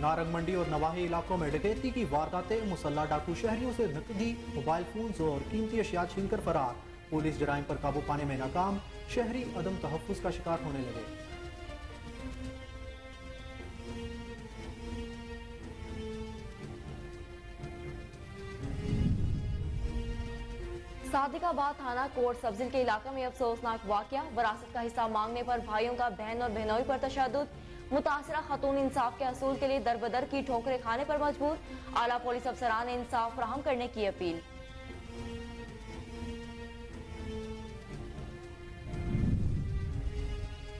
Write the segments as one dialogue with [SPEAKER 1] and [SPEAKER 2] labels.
[SPEAKER 1] नारंग मंडी और नवाही इलाकों में डकैती की वारदातें, मुसल्ला डाकू शहरियों से नकदी, मोबाइल फोन्स और कीमती अशिया छीनकर फरार। पुलिस जराइम पर काबू पाने में नाकाम, शहरी अदम तहफ्फुज का शिकार होने लगे।
[SPEAKER 2] सादिकाबाद थाना कोट सबजिल के इलाके में अफसोसनाक वाकया, वरासत का हिस्सा मांगने पर भाइयों का बहन और बहनोई पर तशद्दुद, मुतासरा खातून इंसाफ के असूल के लिए दरबदर की ठोकरें खाने पर मजबूर, आला पुलिस अफसरान ने इंसाफ फराहम करने की अपील।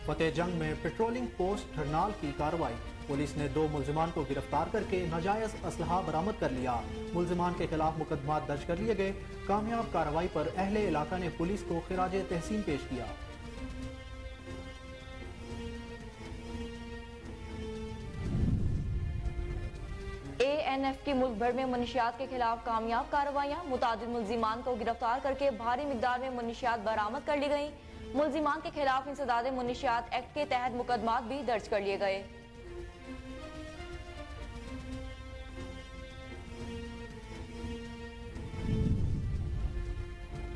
[SPEAKER 1] फतेह जंग में पेट्रोलिंग पोस्ट धरनाल की कार्रवाई, पुलिस ने 2 मुल्जिमान को गिरफ्तार करके नाजायज असलहा बरामद कर लिया। मुल्जिमान के खिलाफ मुकदमा दर्ज कर लिए गए। कामयाब कार्रवाई पर अहले इलाका ने पुलिस को खिराज तहसीन पेश किया।
[SPEAKER 2] ANF की मुल्क भर में मुनशियात के खिलाफ कामयाब कार्रवाइयां, मुतादिद मुल्जिमान को गिरफ्तार करके भारी मिकदार में मुनशियात बरामद कर ली गई। मुल्जिमान के खिलाफ इंसदाद मुनशियात एक्ट के तहत मुकदमात भी दर्ज कर लिए गए।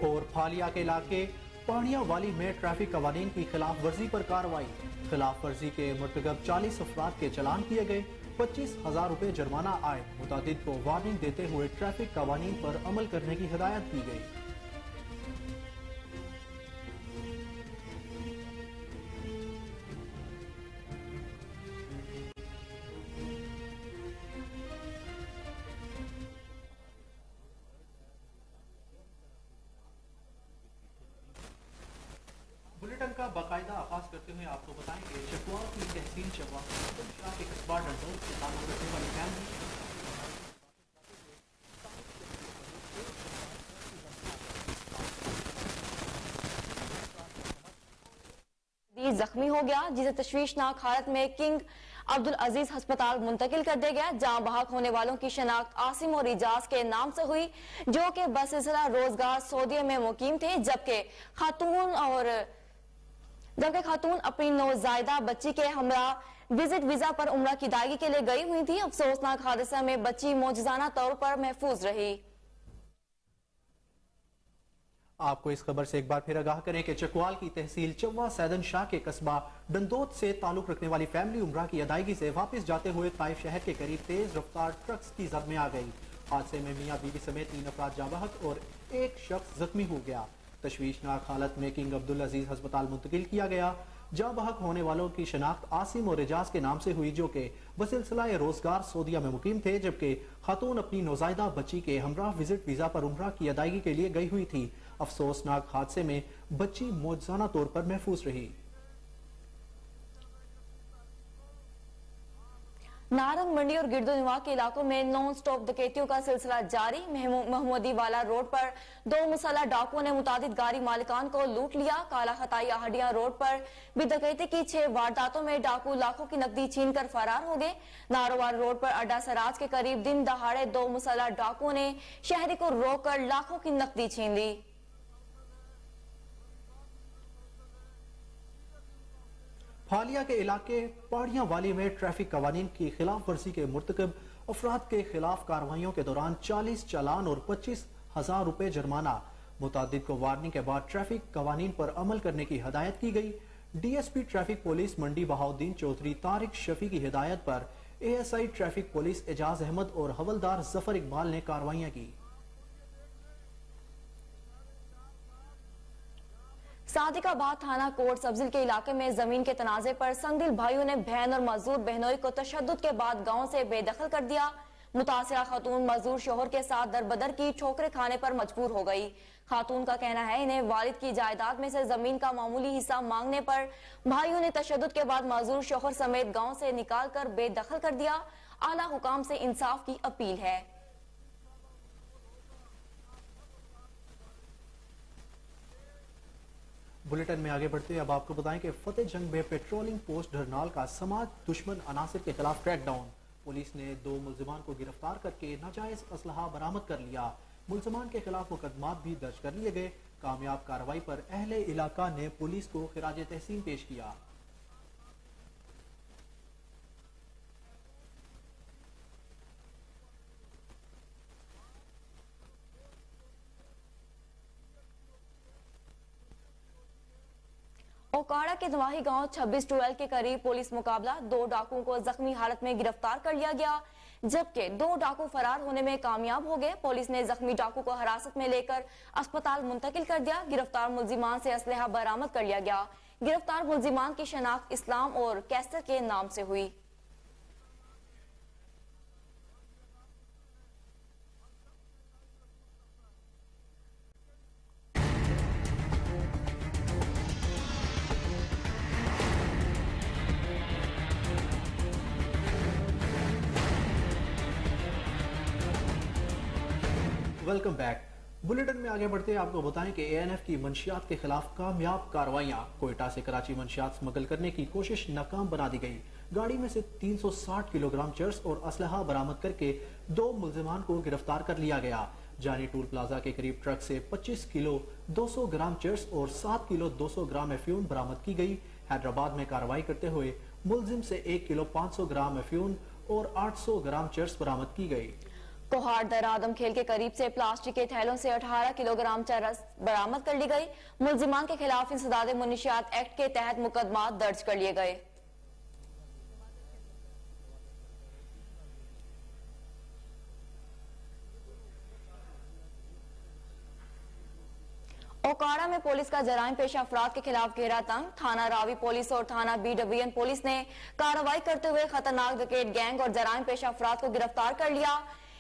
[SPEAKER 1] और फालिया के इलाके पानिया वाली में ट्रैफिक कवानीन की खिलाफ वर्जी पर कार्रवाई, खिलाफ वर्जी के मुर्तकब 40 अफराद के चलान किए गए, 25,000 रुपए जुर्माना आए। मुतादिद को वार्निंग देते हुए ट्रैफिक कवानीन पर अमल करने की हिदायत दी गई। बुलेटिन का बाकायदा आगाज करते हुए आपको बताएंगे चकवाल की तहसील चवा के कस्बा डंडोल से ताल्लुक रखने वाली
[SPEAKER 2] फैमिली जख्मी हो गया, जिसे तशवीशनाक हालत में किंग अब्दुल अजीज अस्पताल मुंतकिल कर दिया गया, जहां बहाक होने वालों की शनाख्त आसिम और इजाज के नाम से हुई, जो कि बसिलसिला रोजगार सऊदीया में मुकीम थे, जबकि खातून अपनी नौजायदा बच्ची के हमरा विजिट वीजा पर उम्रा की अदायगी के लिए गई हुई थी। अफसोसनाक हादसा में बच्ची मौजूदाना तौर पर महफूज रही।
[SPEAKER 1] आपको इस खबर से एक बार फिर आगाह करें कि चकवाल की तहसील चवा सैदन शाह के कस्बा डंदोत से ताल्लुक रखने वाली फैमिली उम्रा की अदायगी से वापस जाते हुए ताइफ शहर के करीब तेज रफ्तार ट्रक्स की जद में आ गई। हादसे में मियां बीवी समेत 3 अफराद जाबहक और 1 शख्स जख्मी हो गया। तशवीशनाक हालत में किंग अब्दुल अजीज अस्पताल मुंतकिल किया गया। जाबहक होने वालों की शनाख्त आसिम और एजाज के नाम से हुई, जो कि बसिलसिला रोजगार सऊदीया में मुकीम थे, जबकि खातून अपनी नौजायदा बच्ची के हमरा विजिट वीजा पर उम्रा की अदायगी के लिए गई हुई थी। अफसोसनाक हादसे में बच्ची मौजूदाना तौर पर महफूज रही।
[SPEAKER 2] नारंग मंडी और गिरदोनवा के इलाकों में नॉन स्टॉप डकैतियों का सिलसिला जारी। महमूदी वाला रोड पर 2 मुसल्लह डाकुओं ने मुतादिद गाड़ी मालिकान को लूट लिया। काला खताई आहडिया रोड पर भी डकैती की 6 वारदातों में डाकू लाखों की नकदी छीन कर फरार हो गए। नारोवाल रोड पर अड्डा सराज के करीब दिन दहाड़े 2 मुसल्लह डाकुओं ने शहरी को रोककर लाखों की नकदी छीन ली।
[SPEAKER 1] फालिया के इलाके पाड़ियां वाली में ट्रैफिक कवानीन की खिलाफ वर्जी के मुर्तकब अफराद के खिलाफ कार्रवाइयों के दौरान 40 चालान और 25,000 रुपए जुर्माना। मुतादिद को वार्निंग के बाद ट्रैफिक कवानीन पर अमल करने की हिदायत की गई। DSP traffic police Mandi Bahauddin Chaudhry Tariq Shafi की हिदायत पर ASI traffic police Ejaz Ahmed और हवलदार जफर इकबाल ने कार्रवाइयां की।
[SPEAKER 2] सादिकाबाद थाना कोट सबजिल के इलाके में जमीन के तनाजे पर संगदिल भाइयों ने बहन और मजदूर बहनोई को तशद्दुद के बाद गांव से बेदखल कर दिया। मुतासिरा खातून मजदूर शोहर के साथ दरबदर की ठोकरें खाने पर मजबूर हो गई। खातून का कहना है इन्हें वालिद की जायदाद में से जमीन का मामूली हिस्सा मांगने पर भाइयों ने तशद्दुद के बाद मजदूर शोहर समेत गाँव से निकाल कर बेदखल कर दिया। आला हुकाम से इंसाफ की अपील है।
[SPEAKER 1] बुलेटिन में आगे बढ़ते अब आपको बताएं कि फतेह जंग में पेट्रोलिंग पोस्ट धरनाल का समाज दुश्मन अनासिर के खिलाफ क्रैकडाउन। पुलिस ने 2 मुल्जिमान को गिरफ्तार करके नाजायज असलहा बरामद कर लिया। मुल्जिमान के खिलाफ मुकदमात भी दर्ज कर लिए गए। कामयाब कार्रवाई पर अहले इलाका ने पुलिस को खिराज तहसीन पेश किया।
[SPEAKER 2] ओकाड़ा के नवाही गांव 26 टूएल के करीब पुलिस मुकाबला, 2 डाकुओं को जख्मी हालत में गिरफ्तार कर लिया गया, जबकि 2 डाकू फरार होने में कामयाब हो गए। पुलिस ने जख्मी डाकू को हिरासत में लेकर अस्पताल मुंतकिल कर दिया। गिरफ्तार मुल्जिमान से असलहा बरामद कर लिया गया। गिरफ्तार मुल्जिमान की शनाख्त इस्लाम और कैसर के नाम से हुई।
[SPEAKER 1] Welcome back. बुलेटिन में आगे बढ़ते आपको बताएं कि एएनएफ की मंशियात के खिलाफ कामयाब कार्रवाइयां। कोयटा से कराची मंशियात स्मगल करने की कोशिश नाकाम बना दी गई। गाड़ी में से 360 किलोग्राम चर्स और असलहा बरामद करके 2 मुल्जिमान को गिरफ्तार कर लिया गया। जानी टूल प्लाजा के करीब ट्रक से 25 किलो 200 ग्राम चर्स और 7 किलो 200 ग्राम एफ्यून बरामद की गई। हैदराबाद में कार्रवाई करते हुए मुल्जिम से 1 किलो 500 ग्राम एफ्यून और 800 ग्राम चर्स बरामद की गई।
[SPEAKER 2] कोहाड़ दर आदम खेल के करीब से प्लास्टिक के थैलों से 18 किलोग्राम चरस बरामद कर ली गई। मुल्जिमान के खिलाफ इंसदाद मुनशियात एक्ट के तहत मुकदमा दर्ज कर लिए गए। ओकाड़ा में पुलिस का जराइम पेश अफराद के खिलाफ घेरा तंग। थाना रावी पुलिस और थाना बी डिवीजन पुलिस ने कार्रवाई करते हुए खतरनाक विकेट गैंग और जराइम पेश अफराद को गिरफ्तार कर लिया।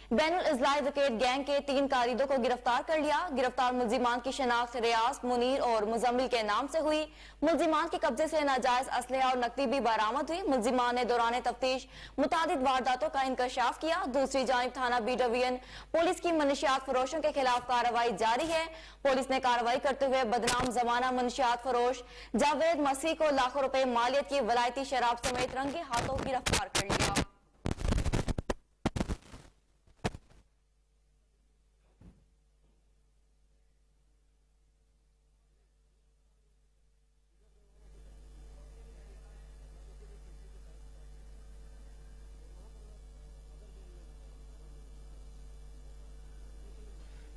[SPEAKER 2] बैनुल इजलाई विकेट गैंग के 3 कारिदों को गिरफ्तार कर लिया। गिरफ्तार मुल्जिमान की शनाख्त रियाज, मुनीर और मुजम्मिल के नाम से हुई। मुल्जिमान के कब्जे से नाजायज असलहा और नकदी भी बरामद हुई। मुल्जिमान ने दौरान तफ्तीश मुतादिद वारदातों का इंकशाफ किया। दूसरी जानिब थाना बी डिवीजन पुलिस की मनशियात फरोशों के खिलाफ कार्रवाई जारी है। पुलिस ने कार्रवाई करते हुए बदनाम जमाना मनशियात फरोश जावेद मसीह को लाखों रुपए मालियत की वलायती शराब समेत रंगे हाथों गिरफ्तार कर लिया।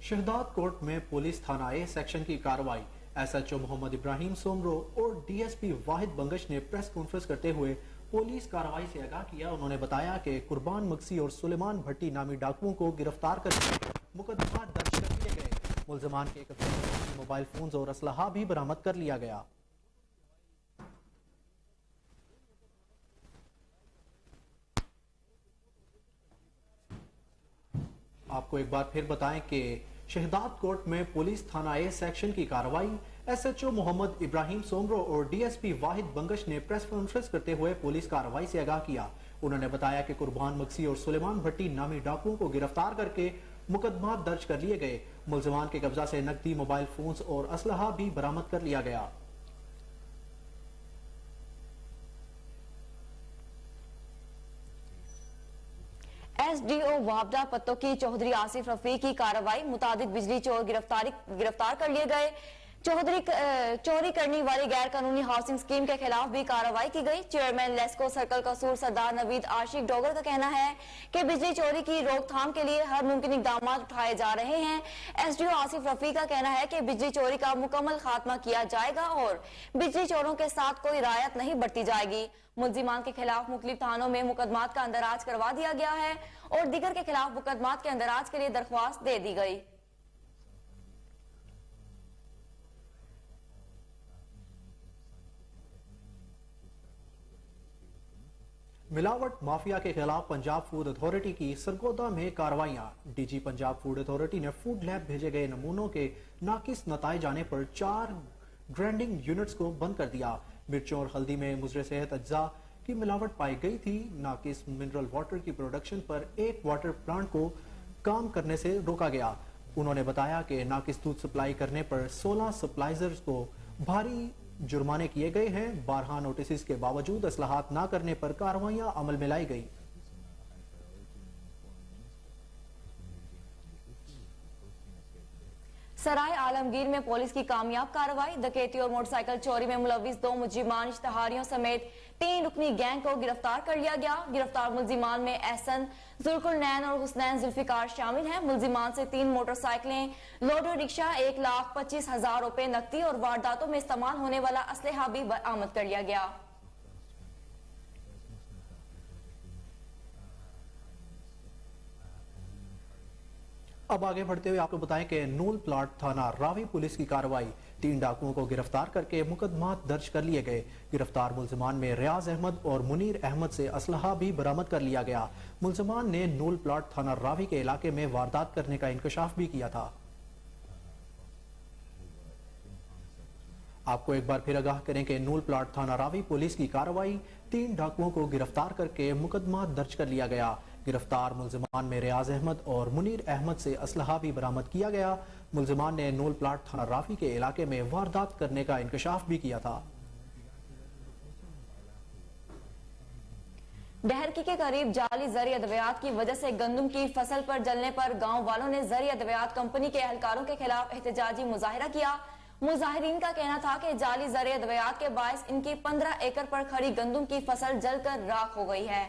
[SPEAKER 1] शहदाद कोर्ट में पुलिस थाना ए सेक्शन की कार्रवाई। एसएचओ मोहम्मद इब्राहिम सोमरो और डीएसपी वाहिद बंगश ने प्रेस कॉन्फ्रेंस करते हुए पुलिस कार्रवाई से आगाह किया। उन्होंने बताया कि कुर्बान मक्सी और सुलेमान भट्टी नामी डाकुओं को गिरफ्तार करके मुकदमा दर्ज कर लिए गए। मुल्जिमान के कब्जे से मोबाइल फोन और असलहा भी बरामद कर लिया गया। आपको एक बार फिर बताएं कि शहदाद कोर्ट में पुलिस थाना ए सेक्शन की कार्रवाई। एसएचओ मोहम्मद इब्राहिम सोमरो और डीएसपी वाहिद बंगश ने प्रेस कॉन्फ्रेंस करते हुए पुलिस कार्रवाई से आगाह किया। उन्होंने बताया कि कुर्बान मक्सी और सुलेमान भट्टी नामी डाकुओं को गिरफ्तार करके मुकदमा दर्ज कर लिए गए। मुल्जिमान के कब्जा से नकदी, मोबाइल फोन्स और असलहा भी बरामद कर लिया गया।
[SPEAKER 2] एसडीओ वाबदा पत्तों की चौधरी आसिफ रफीक की कार्रवाई। मुतादिद बिजली चोर गिरफ्तार कर लिए गए। चोरी करने वाली गैर कानूनी हाउसिंग स्कीम के खिलाफ भी कार्रवाई की गई। चेयरमैन लेस्को सर्कल कसूर सरदार नवीद आशिक डोगर का कहना है कि बिजली चोरी की रोकथाम के लिए हर मुमकिन इकदाम उठाए जा रहे हैं। एसडीओ आसिफ रफीक का कहना है कि बिजली चोरी का मुकम्मल खात्मा किया जाएगा और बिजली चोरों के साथ कोई रियायत नहीं बरती जाएगी। मुल्जिमान के खिलाफ मुख्तलिफ थानों में मुकदमात का अंदराज करवा दिया गया है और दीगर के खिलाफ मुकदमात के अंदराज के लिए दरख्वास्त दे दी गई।
[SPEAKER 1] मिलावट माफिया के खिलाफ पंजाब फूड अथॉरिटी की सरगोदा में कार्रवाइयां। डीजी पंजाब फूड अथॉरिटी ने फूड लैब भेजे गए नमूनों के नाकिस नताइज आने पर 4 ग्राइंडिंग यूनिट्स को बंद कर दिया। मिर्चों और हल्दी में मुजरे सेहत अज्जा की मिलावट पाई गई थी। नाकिस मिनरल वाटर की प्रोडक्शन पर एक वाटर प्लांट को काम करने से रोका गया। उन्होंने बताया कि नाकिस दूध सप्लाई करने पर 16 सप्लाइजर्स को भारी जुर्माने किए गए हैं। 12 नोटिस के बावजूद असलाहात न करने पर कार्रवाइयां अमल में लाई गई।
[SPEAKER 2] सराय आलमगीर में पुलिस की कामयाब कार्रवाई, डकैती और मोटरसाइकिल चोरी में मुलविस 2 मुलजिमान इश्तहारियों समेत 3 रुकनी गैंग को गिरफ्तार कर लिया गया। गिरफ्तार मुलजिमान में एहसन, जुल्कुरनैन और हुसनैन जुल्फिकार शामिल हैं। मुलजिमान से 3 मोटरसाइकिलें, लोडर रिक्शा, 1,25,000 रुपए नकदी और वारदातों में इस्तेमाल होने वाला असलहा भी बरामद कर लिया गया।
[SPEAKER 1] अब आगे बढ़ते हुए आपको बताएं कि नूल प्लाट थाना रावी पुलिस की कार्रवाई, 3 डाकुओं को गिरफ्तार करके मुकदमा दर्ज कर लिए गए। गिरफ्तार मुलजिमान में रियाज अहमद और मुनीर अहमद से असलहा भी बरामद कर लिया गया। मुलजिमान ने नूल प्लाट थाना रावी के इलाके में वारदात करने का इंकशाफ भी किया था। आपको एक बार फिर आगाह करें कि नूल प्लाट थाना रावी पुलिस की कार्रवाई, 3 डाकुओं को गिरफ्तार करके मुकदमा दर्ज कर लिया गया। गिरफ्तार मुलजिमान में रियाज अहमद और मुनीर अहमद से असलहा भी बरामद किया गया। मुलजिमान ने नूल प्लाट थाना रावी के इलाके में वारदात करने का इंकशाफ भी किया था।
[SPEAKER 2] डहरकी के करीब जाली जरी अद्वियात की वजह से गंदम की फसल पर जलने पर गांव वालों ने जरी अद्वियात कंपनी के एहलकारों के खिलाफ एहतजाजी मुजाहिरा किया। मुजाहिरीन का कहना था कि जाली जरी अद्वियात के बायस इनकी 15 एकड़ पर खड़ी गंदम की फसल जलकर राख हो गई है।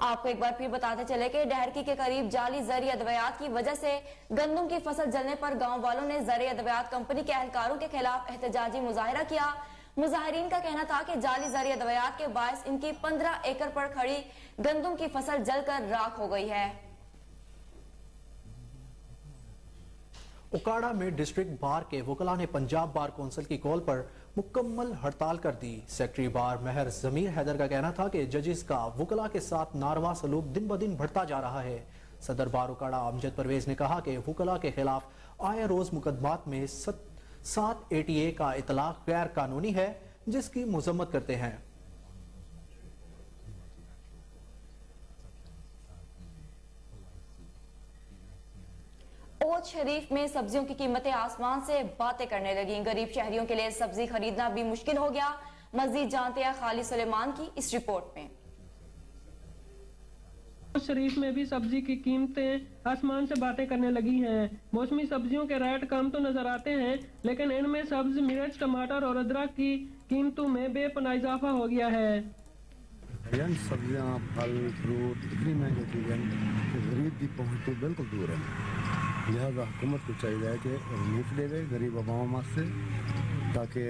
[SPEAKER 2] आपको एक बार फिर बताते चले कि डहरकी के करीब जाली जरी अद्वियात की वजह से गंदम की फसल जलने पर गांव वालों ने जरी अद्वियात कंपनी के एहलकारों के खिलाफ एहतजाजी मुजाहिरा किया। मुजाहिरीन का कहना था कि जाली जरी अद्वियात के बायस इनकी 15 एकड़ पर खड़ी गंदम की फसल जलकर राख हो गई है।
[SPEAKER 1] उकाड़ा में डिस्ट्रिक्ट बार के वकला ने पंजाब बार कौंसिल की कॉल पर मुकम्मल हड़ताल कर दी। सेक्रेटरी बार महर जमीर हैदर का कहना था कि जजेस का वकला के साथ नारवा सलूक दिन ब दिन बढ़ता जा रहा है। सदर बार उकाड़ा अमजद परवेज ने कहा कि वकला के खिलाफ आए रोज मुकदमात में 7 ATA का इतलाक गैर कानूनी है, जिसकी मजम्मत करते हैं।
[SPEAKER 2] ओज शरीफ में सब्जियों की कीमतें आसमान से बातें करने लगी। गरीब शहरियों के लिए सब्जी खरीदना भी मुश्किल हो गया। मजीद जानते हैं खालिद सुलेमान की इस रिपोर्ट में।
[SPEAKER 3] ओज शरीफ में भी सब्जी की कीमतें आसमान से बातें करने लगी हैं। मौसमी सब्जियों के रेट कम तो नजर आते हैं, लेकिन इनमें सब्ज, मिर्च, टमाटर और अदरक की कीमतों में बेपनाह इजाफा हो गया है।
[SPEAKER 4] सब्जियां, फल, फ्रूट इतनी महंगी चीज है कि गरीब की पहुंच तो बिल्कुल दूर है। लिहाजा हुकूमत को चाहिए कि रिलीफ दे गरीब आवाम से, ताकि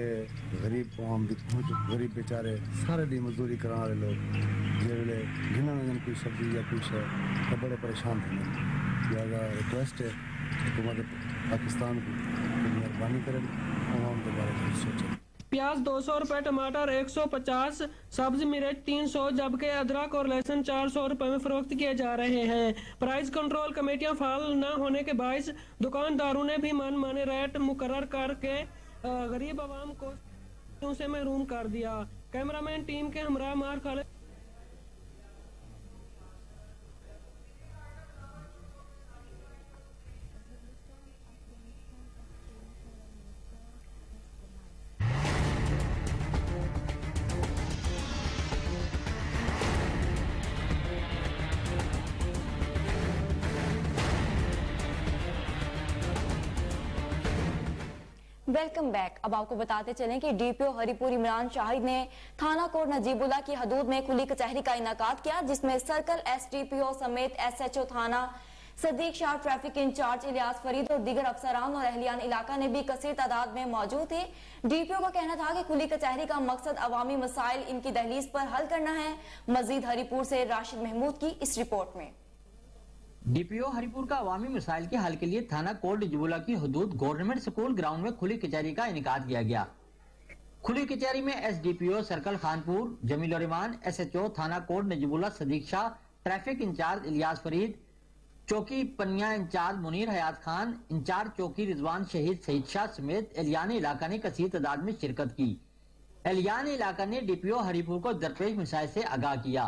[SPEAKER 4] गरीब आवाम की पहुंच, गरीब बेचारे सारे दी मजदूरी कराने वाले लोग जो गिनन कोई सब्जी या कुछ है तो बड़े परेशान थे। लिहाजा रिक्वेस्ट है हुकूमत पाकिस्तान को मेहरबानी करें, आवाम के बारे में सोचें।
[SPEAKER 3] प्याज 200 रुपए, टमाटर 150, सब्ज मिर्च 300, जबकि अदरक और लहसुन 400 रुपए में फरोख्त किए जा रहे हैं। प्राइस कंट्रोल कमेटियां फाल न होने के बायस दुकानदारों ने भी मन माने रेट मुकर्रर करके गरीब आवाम को से महरूम कर दिया। कैमरामैन टीम के हमरा मार खालिद।
[SPEAKER 2] Welcome back. अब आपको बताते चलें कि डीपीओ हरिपुर इमरान शाहिद ने थाना कोट नजीबुल्ला की हदूद में खुली कचहरी का इनेकाद किया, जिसमें सर्कल SDPO समेत SHO थाना, सदीक शाह, ट्रैफिक इंचार्ज इलियास फरीद और दीगर अफसरान और अहलियान इलाका ने भी कसीर तादाद में मौजूद थे। डीपीओ का कहना था कि खुली कचहरी का मकसद अवामी मसाइल इनकी दहलीज पर हल करना है। मजीद हरिपुर से राशिद महमूद की इस रिपोर्ट में।
[SPEAKER 5] डीपीओ हरिपुर का अवामी मसाइल के हल के लिए थाना कोट नजीबुल्ला की हदूद गवर्नमेंट स्कूल ग्राउंड में खुली कचहरी का इनेकाद किया गया। खुली कचहरी में SDPO circle Khanpur Jamil Rehman, SHO थाना कोट नजीबुल्ला सदीक शाह, ट्रैफिक इंचार्ज इलियास फरीद, चौकी पनिया इंचार्ज मुनीर हयात खान, इंचार्ज चौकी रिजवान शहीद सईद शाह समेत एहलियान इलाका ने कसीर तादाद में शिरकत की। एहलियान इलाका ने डीपीओ हरिपुर को दरपेश मसाइल से आगाह किया।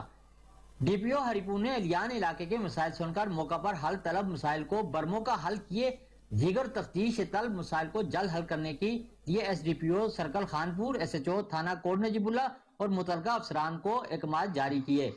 [SPEAKER 5] डीपीओ हरिपुर ने एहलियान इलाके के मसाइल सुनकर मौका पर हल तलब मसाइल को बरमो का हल किए, दीगर तफ्तीश तलब मसाइल को जल्द हल करने की लिए SDPO सर्कल खानपुर, SHO थाना कोट नजीबुल्ला और मुतलका अफसरान को अहकाम जारी किए।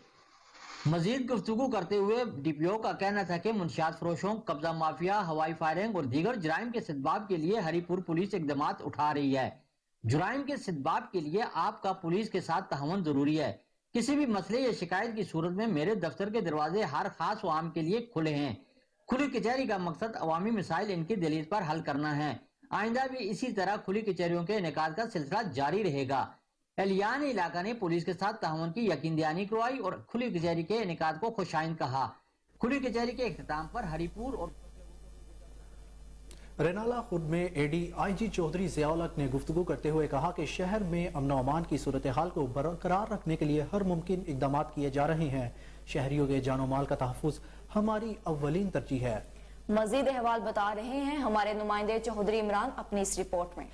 [SPEAKER 5] मजीद गुफ्तगू करते हुए डीपीओ का कहना था कि मुंशियात फरोशों, कब्जा माफिया, हवाई फायरिंग और दीगर जुराइम के सद्बाब के लिए हरिपुर पुलिस इकदाम उठा रही है। जुराइम के सद्बाब के लिए आपका पुलिस के साथ ताउन जरूरी है। किसी भी मसले या शिकायत की सूरत में मेरे दफ्तर के दरवाजे हर खास व आम के लिए खुले हैं। खुली कचहरी का मकसद अवामी मसाइल इनकी दलील पर हल करना है। आइंदा भी इसी तरह खुली कचहरियों के इनेकाद का सिलसिला जारी रहेगा। एहलियान इलाका ने पुलिस के साथ ताउन की यकीन दहानी करवाई और खुली कचहरी के इनेकाद को खुशाइंद कहा। खुली कचहरी के इख्तिताम पर हरिपुर और
[SPEAKER 1] रेनाला खुर्द में ADIG चौधरी ज़ियाउल-हक ने गुफ्तगू करते हुए कहा कि शहर में अमन अमान की सूरत हाल को बरकरार रखने के लिए हर मुमकिन इकदाम किए जा रहे हैं। शहरियों के जानो माल का तहफ़्फ़ुज़ हमारी अव्वलीन तरजीह है।
[SPEAKER 2] मजीद अहवाल बता रहे हैं हमारे नुमाइंदे चौधरी इमरान अपनी इस रिपोर्ट में।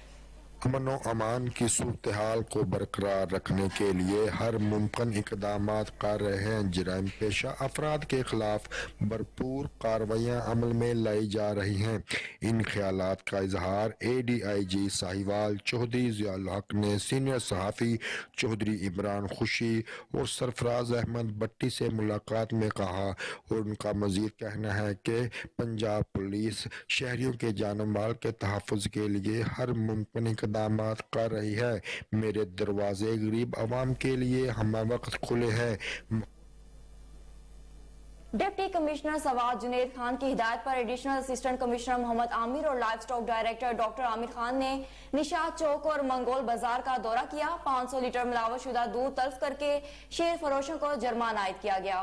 [SPEAKER 6] अमन व अमान की सूरत हाल को बरकरार रखने के लिए हर मुमकिन इकदाम कर रहे हैं। जराइम पेशा अफराद के खिलाफ भरपूर कार्रवाइयाँ अमल में लाई जा रही हैं। इन ख्यालात का इजहार ADIG साहिवाल चौधरी ज़ियाउल-हक ने सीनियर सहाफ़ी चौधरी इमरान खुशी और सरफराज अहमद भट्टी से मुलाकात में कहा और उनका मजीद कहना है कि पंजाब पुलिस शहरियों के जान माल के तहफ़्फ़ुज़ के लिए हर मुमकिन इकदाम कर रही है। मेरे दरवाजे गरीब आवाम के लिए हम वक्त खुले हैं।
[SPEAKER 2] डिप्टी कमिश्नर सवाद जुनेद खान की हिदायत पर additional assistant commissioner Mohammad Amir और livestock director doctor Amir Khan ने निशात चौक और मंगोल बाजार का दौरा किया। 500 लीटर मिलावट शुदा दूध तल्फ करके शेर फरोशों को जुर्माना आयद किया गया।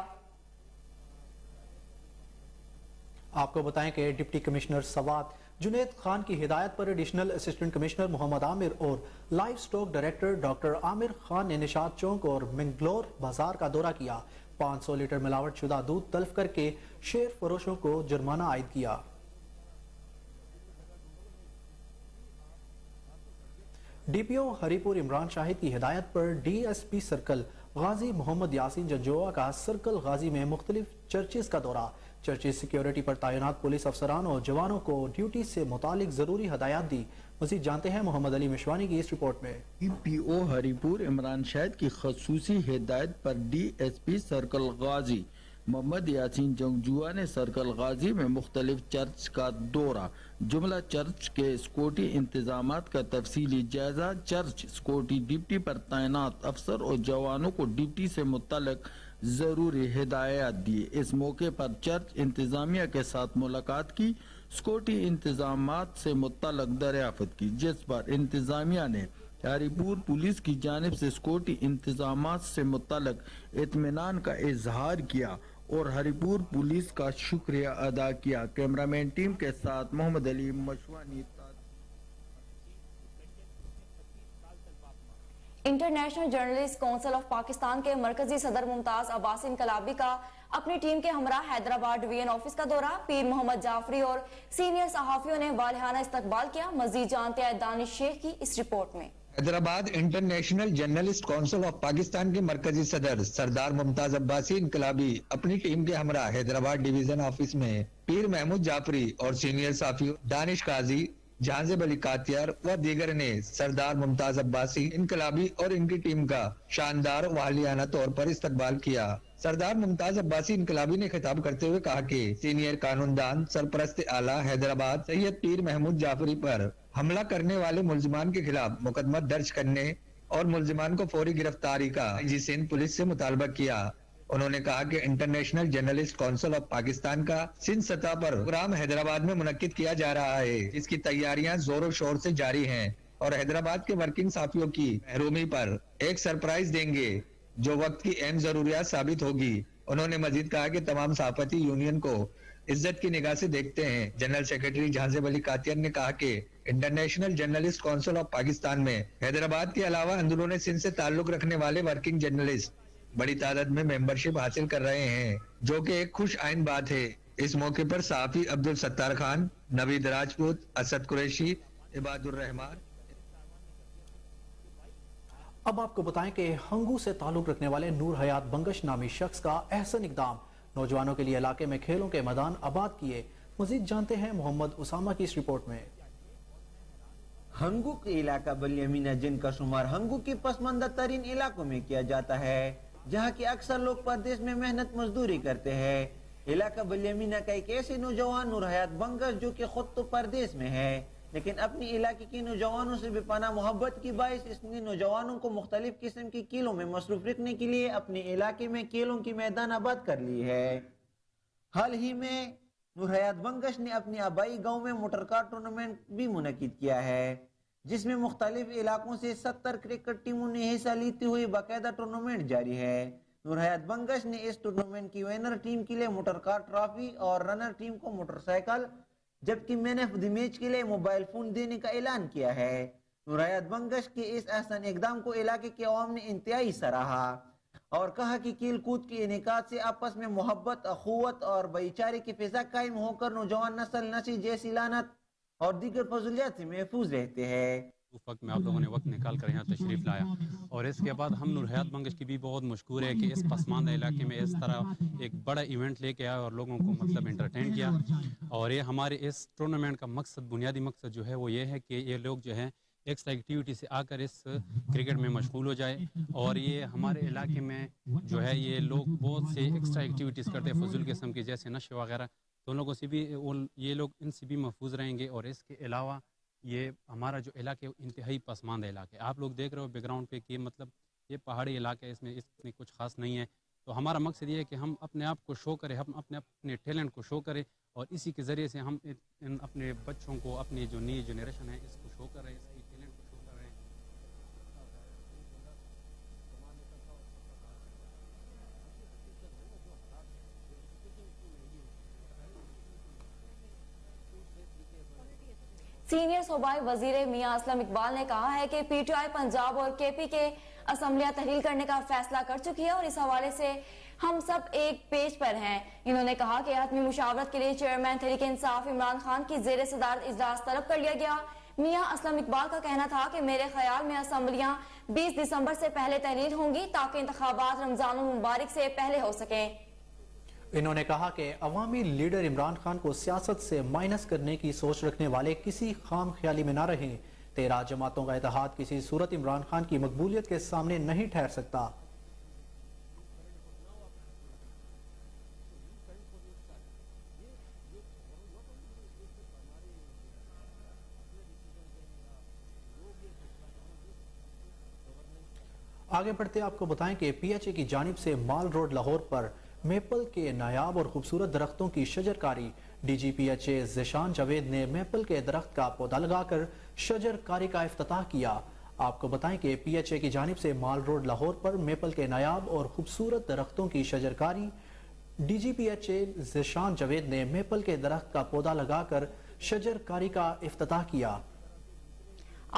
[SPEAKER 1] आपको बताएं कि डिप्टी कमिश्नर सवाद जुनेद खान की हिदायत पर additional assistant commissioner Mohammad Amir और livestock director doctor Amir Khan ने निशात चौक और मंगलोर बाजार का दौरा किया। 500 लीटर मिलावट शुदा दूध तल्फ करके शेर फरोशों को जुर्माना आयद किया। DPO हरिपुर इमरान शाहिद की हिदायत पर DSP सर्कल गाजी मोहम्मद यासीन जंजोआ का सर्कल गाजी में मुख्तलिफ चर्चेस का दौरा। चर्चेस सिक्योरिटी पर तैनात पुलिस अफसरान और जवानों को ड्यूटी से मुतालिक जरूरी हदायत दी। मज़ीद जानते हैं मोहम्मद अली मिशवानी की इस रिपोर्ट में।
[SPEAKER 7] DPO हरिपुर इमरान शाहिद की खसूसी हिदायत पर DSP सर्कल गाजी मोहम्मद यासीन जंगजुआ ने सर्कल गाजी में मुख्तलिफ चर्च का दौरा। जुमला चर्च के सिक्योरिटी इंतजामात का तफसीली जायजा। चर्च सिक्योरिटी ड्यूटी पर तैनात अफसर और जवानों को ड्यूटी से मुतल्लिक जरूरी हिदायत दिए। इस मौके पर चर्च इंतजामिया के साथ मुलाकात की। सिक्योरिटी इंतजामात से मुतल्लिक दरियाफ्त की, जिस पर इंतजामिया ने हरिपुर पुलिस की जानिब से सिक्योरिटी इंतजामात से मुतल्लिक इत्मीनान का इजहार किया और हरिपुर पुलिस का शुक्रिया अदा किया। कैमरामैन टीम के साथ Muhammad Ali Mashwani.
[SPEAKER 2] International journalist council of Pakistan के मरकजी सदर मुमताज अब्बासी इनकलाबी का अपनी टीम के हमरा हैदराबाद डिवीजन ऑफिस का दौरा। पीर मोहम्मद जाफरी और सीनियर सहाफियों ने वालिहाना इस्तकबाल किया। मजीद जानते हैं दानिश शेख की इस रिपोर्ट में।
[SPEAKER 8] Hyderabad international journalist council of Pakistan के मरकजी सदर सरदार मुमताज अब्बासी इनकलाबी अपनी टीम के हमरा हैदराबाद डिवीजन ऑफिस में पीर महमूद जाफरी और सीनियर साफी दानिश काजी, जहांजेब अली कातियार व दीगर ने सरदार मुमताज अब्बासी इनकलाबी और इनकी टीम का शानदार वालियाना तौर पर इस्तकबाल किया। सरदार मुमताज अब्बासी इनकलाबी ने खिताब करते हुए कहा कि सीनियर कानूनदान सरपरस्त आला हैदराबाद सैयद पीर महमूद जाफरी पर हमला करने वाले मुल्जिमान के खिलाफ मुकदमा दर्ज करने और मुल्जिमान को फौरी गिरफ्तारी का IG सिंध पुलिस से मुतालबा किया। उन्होंने कहा कि international journalist council of Pakistan का सिंध सतह पर प्रोग्राम हैदराबाद में मुनक्किद किया जा रहा है, जिसकी तैयारियां जोरों शोर से जारी हैं और हैदराबाद के वर्किंग साथियों की महरूमी पर एक सरप्राइज देंगे जो वक्त की अहम जरूरियात साबित होगी। उन्होंने मजीद कहा कि तमाम सहाफती यूनियन को इज्जत की निगाह से देखते हैं। जनरल सेक्रेटरी जहांजेब अली कातियार ने कहा कि international journalist council of Pakistan में हैदराबाद के अलावा अंदरूनी सिंध से ताल्लुक रखने वाले वर्किंग जर्नलिस्ट बड़ी तादाद में मेंबरशिप हासिल कर रहे हैं, जो कि एक खुश आइन बात है। इस मौके पर साफी अब्दुल सत्तार खान, नवीद राजपूत, असद कुरैशी, इबादुर रहमान।
[SPEAKER 1] अब आपको बताएं कि हंगू से ताल्लुक रखने वाले नूर हयात बंगश नामी शख्स का अहसन इकदाम। नौजवानों के लिए इलाके में खेलों के मैदान आबाद किए। मजीद जानते हैं मोहम्मद उसामा की इस रिपोर्ट में।
[SPEAKER 9] हंगू के इलाका बलियमीना जिनका शुमार हंगू के पसमानदा तरीन इलाकों में किया जाता है, جہاں کے اکثر لوگ پردیس میں محنت مزدوری کرتے ہیں۔ علاقہ بلیامینہ کا ایک ایسے نوجوان نور حیات بنگش جو کہ خود تو پردیس میں ہے لیکن اپنی علاقے کے نوجوانوں سے بے پناہ محبت کی باعث اس نے نوجوانوں کو مختلف قسم کی کھیلوں میں مصروف رکھنے کے لیے اپنے علاقے میں کھیلوں کی میدان آباد کر لی ہے۔ حال ہی میں نور حیات بنگش نے اپنی آبائی گاؤں میں موٹر کار ٹورنامنٹ بھی منعقد کیا ہے جس میں مختلف علاقوں سے 70 کرکٹ ٹیموں نے حصہ لیتے ہوئے باقاعدہ ٹورنامنٹ جاری ہے۔ نور حیات بنگش نے اس ٹورنامنٹ کی وینر ٹیم کے لیے موٹر کار ٹرافی اور رنر ٹیم کو موٹر سائیکل جبکہ مین آف دی میچ کے لیے موبائل فون دینے کا اعلان کیا ہے۔ نور حیات بنگش کے اس احسن اقدام کو علاقے کے عوام نے انتہائی سراہا اور کہا کہ کھیل کود کے انعقاد سے آپس میں محبت، اخوت اور بھائی چارے کی فضا قائم ہو کر نوجوان نسل نشے جیسی لعنت اور دیگر فضولیات سے محفوظ رہتے ہیں۔
[SPEAKER 10] اس وقت میں آپ لوگوں نے وقت نکال کر یہاں تشریف لایا اور اس کے بعد ہم نور حیات بنگش کی بھی بہت مشکور ہے کہ اس پسماندہ علاقے میں اس طرح ایک بڑا ایونٹ لے کے آیا اور لوگوں کو مطلب انٹرٹین کیا۔ اور یہ ہمارے اس ٹورنامنٹ کا مقصد، بنیادی مقصد جو ہے وہ یہ ہے کہ یہ لوگ جو ہیں ایکسٹرا ایکٹیویٹی سے آ کر اس کرکٹ میں مشغول ہو جائے اور یہ ہمارے علاقے میں جو ہے یہ لوگ بہت سے ایکسٹرا ایکٹیویٹیز کرتے ہیں فضول قسم کی جیسے نشے وغیرہ، تو ان لوگوں سے بھی یہ لوگ ان سے بھی محفوظ رہیں گے۔ اور اس کے علاوہ یہ ہمارا جو علاقہ ہے انتہائی پسماندہ علاقہ ہے، آپ لوگ دیکھ رہے ہو بیک گراؤنڈ پہ کہ مطلب یہ پہاڑی علاقہ ہے، اس میں کچھ خاص نہیں ہے، تو ہمارا مقصد یہ ہے کہ ہم اپنے آپ کو شو کریں، ہم اپنے ٹیلنٹ کو شو کریں اور اسی کے ذریعے سے ہم اپنے بچوں کو، اپنی جو نئی جنریشن ہے اس کو شو کر رہے ہیں، اس کی ٹیلنٹ کو شو کر رہے ہیں۔
[SPEAKER 2] سینئر صوبائی وزیر میاں اسلم اقبال نے کہا ہے کہ پی ٹی آئی پنجاب اور کے پی کے اسمبلیاں تحلیل کرنے کا فیصلہ کر چکی ہے اور اس حوالے سے ہم سب ایک پیج پر ہیں۔ انہوں نے کہا کہ حتمی مشاورت کے لیے چیئرمین تحریک انصاف عمران خان کی زیر صدارت اجلاس طلب کر لیا گیا۔ میاں اسلم اقبال کا کہنا تھا کہ میرے خیال میں اسمبلیاں 20 دسمبر سے پہلے تحلیل ہوں گی تاکہ انتخابات رمضان المبارک سے پہلے ہو سکیں۔
[SPEAKER 1] انہوں نے کہا کہ عوامی لیڈر عمران خان کو سیاست سے مائنس کرنے کی سوچ رکھنے والے کسی خام خیالی میں نہ رہیں۔ 13 جماعتوں کا اتحاد کسی صورت عمران خان کی مقبولیت کے سامنے نہیں ٹھہر سکتا۔ آگے بڑھتے آپ کو بتائیں کہ پی ایچ اے کی جانب سے مال روڈ لاہور پر میپل کے نایاب اور خوبصورت درختوں کی شجر کاری، D G P H A Zeeshan Javed نے میپل کے درخت کا پودا لگا کر شجر کاری کا افتتاح کیا۔ آپ کو بتائیں کہ پی ایچ اے کی جانب سے مال روڈ لاہور پر میپل کے نایاب اور خوبصورت درختوں کی شجر کاری، D G P H A Zeeshan Javed نے میپل کے درخت کا پودا لگا کر شجر کاری کا افتتاح کیا۔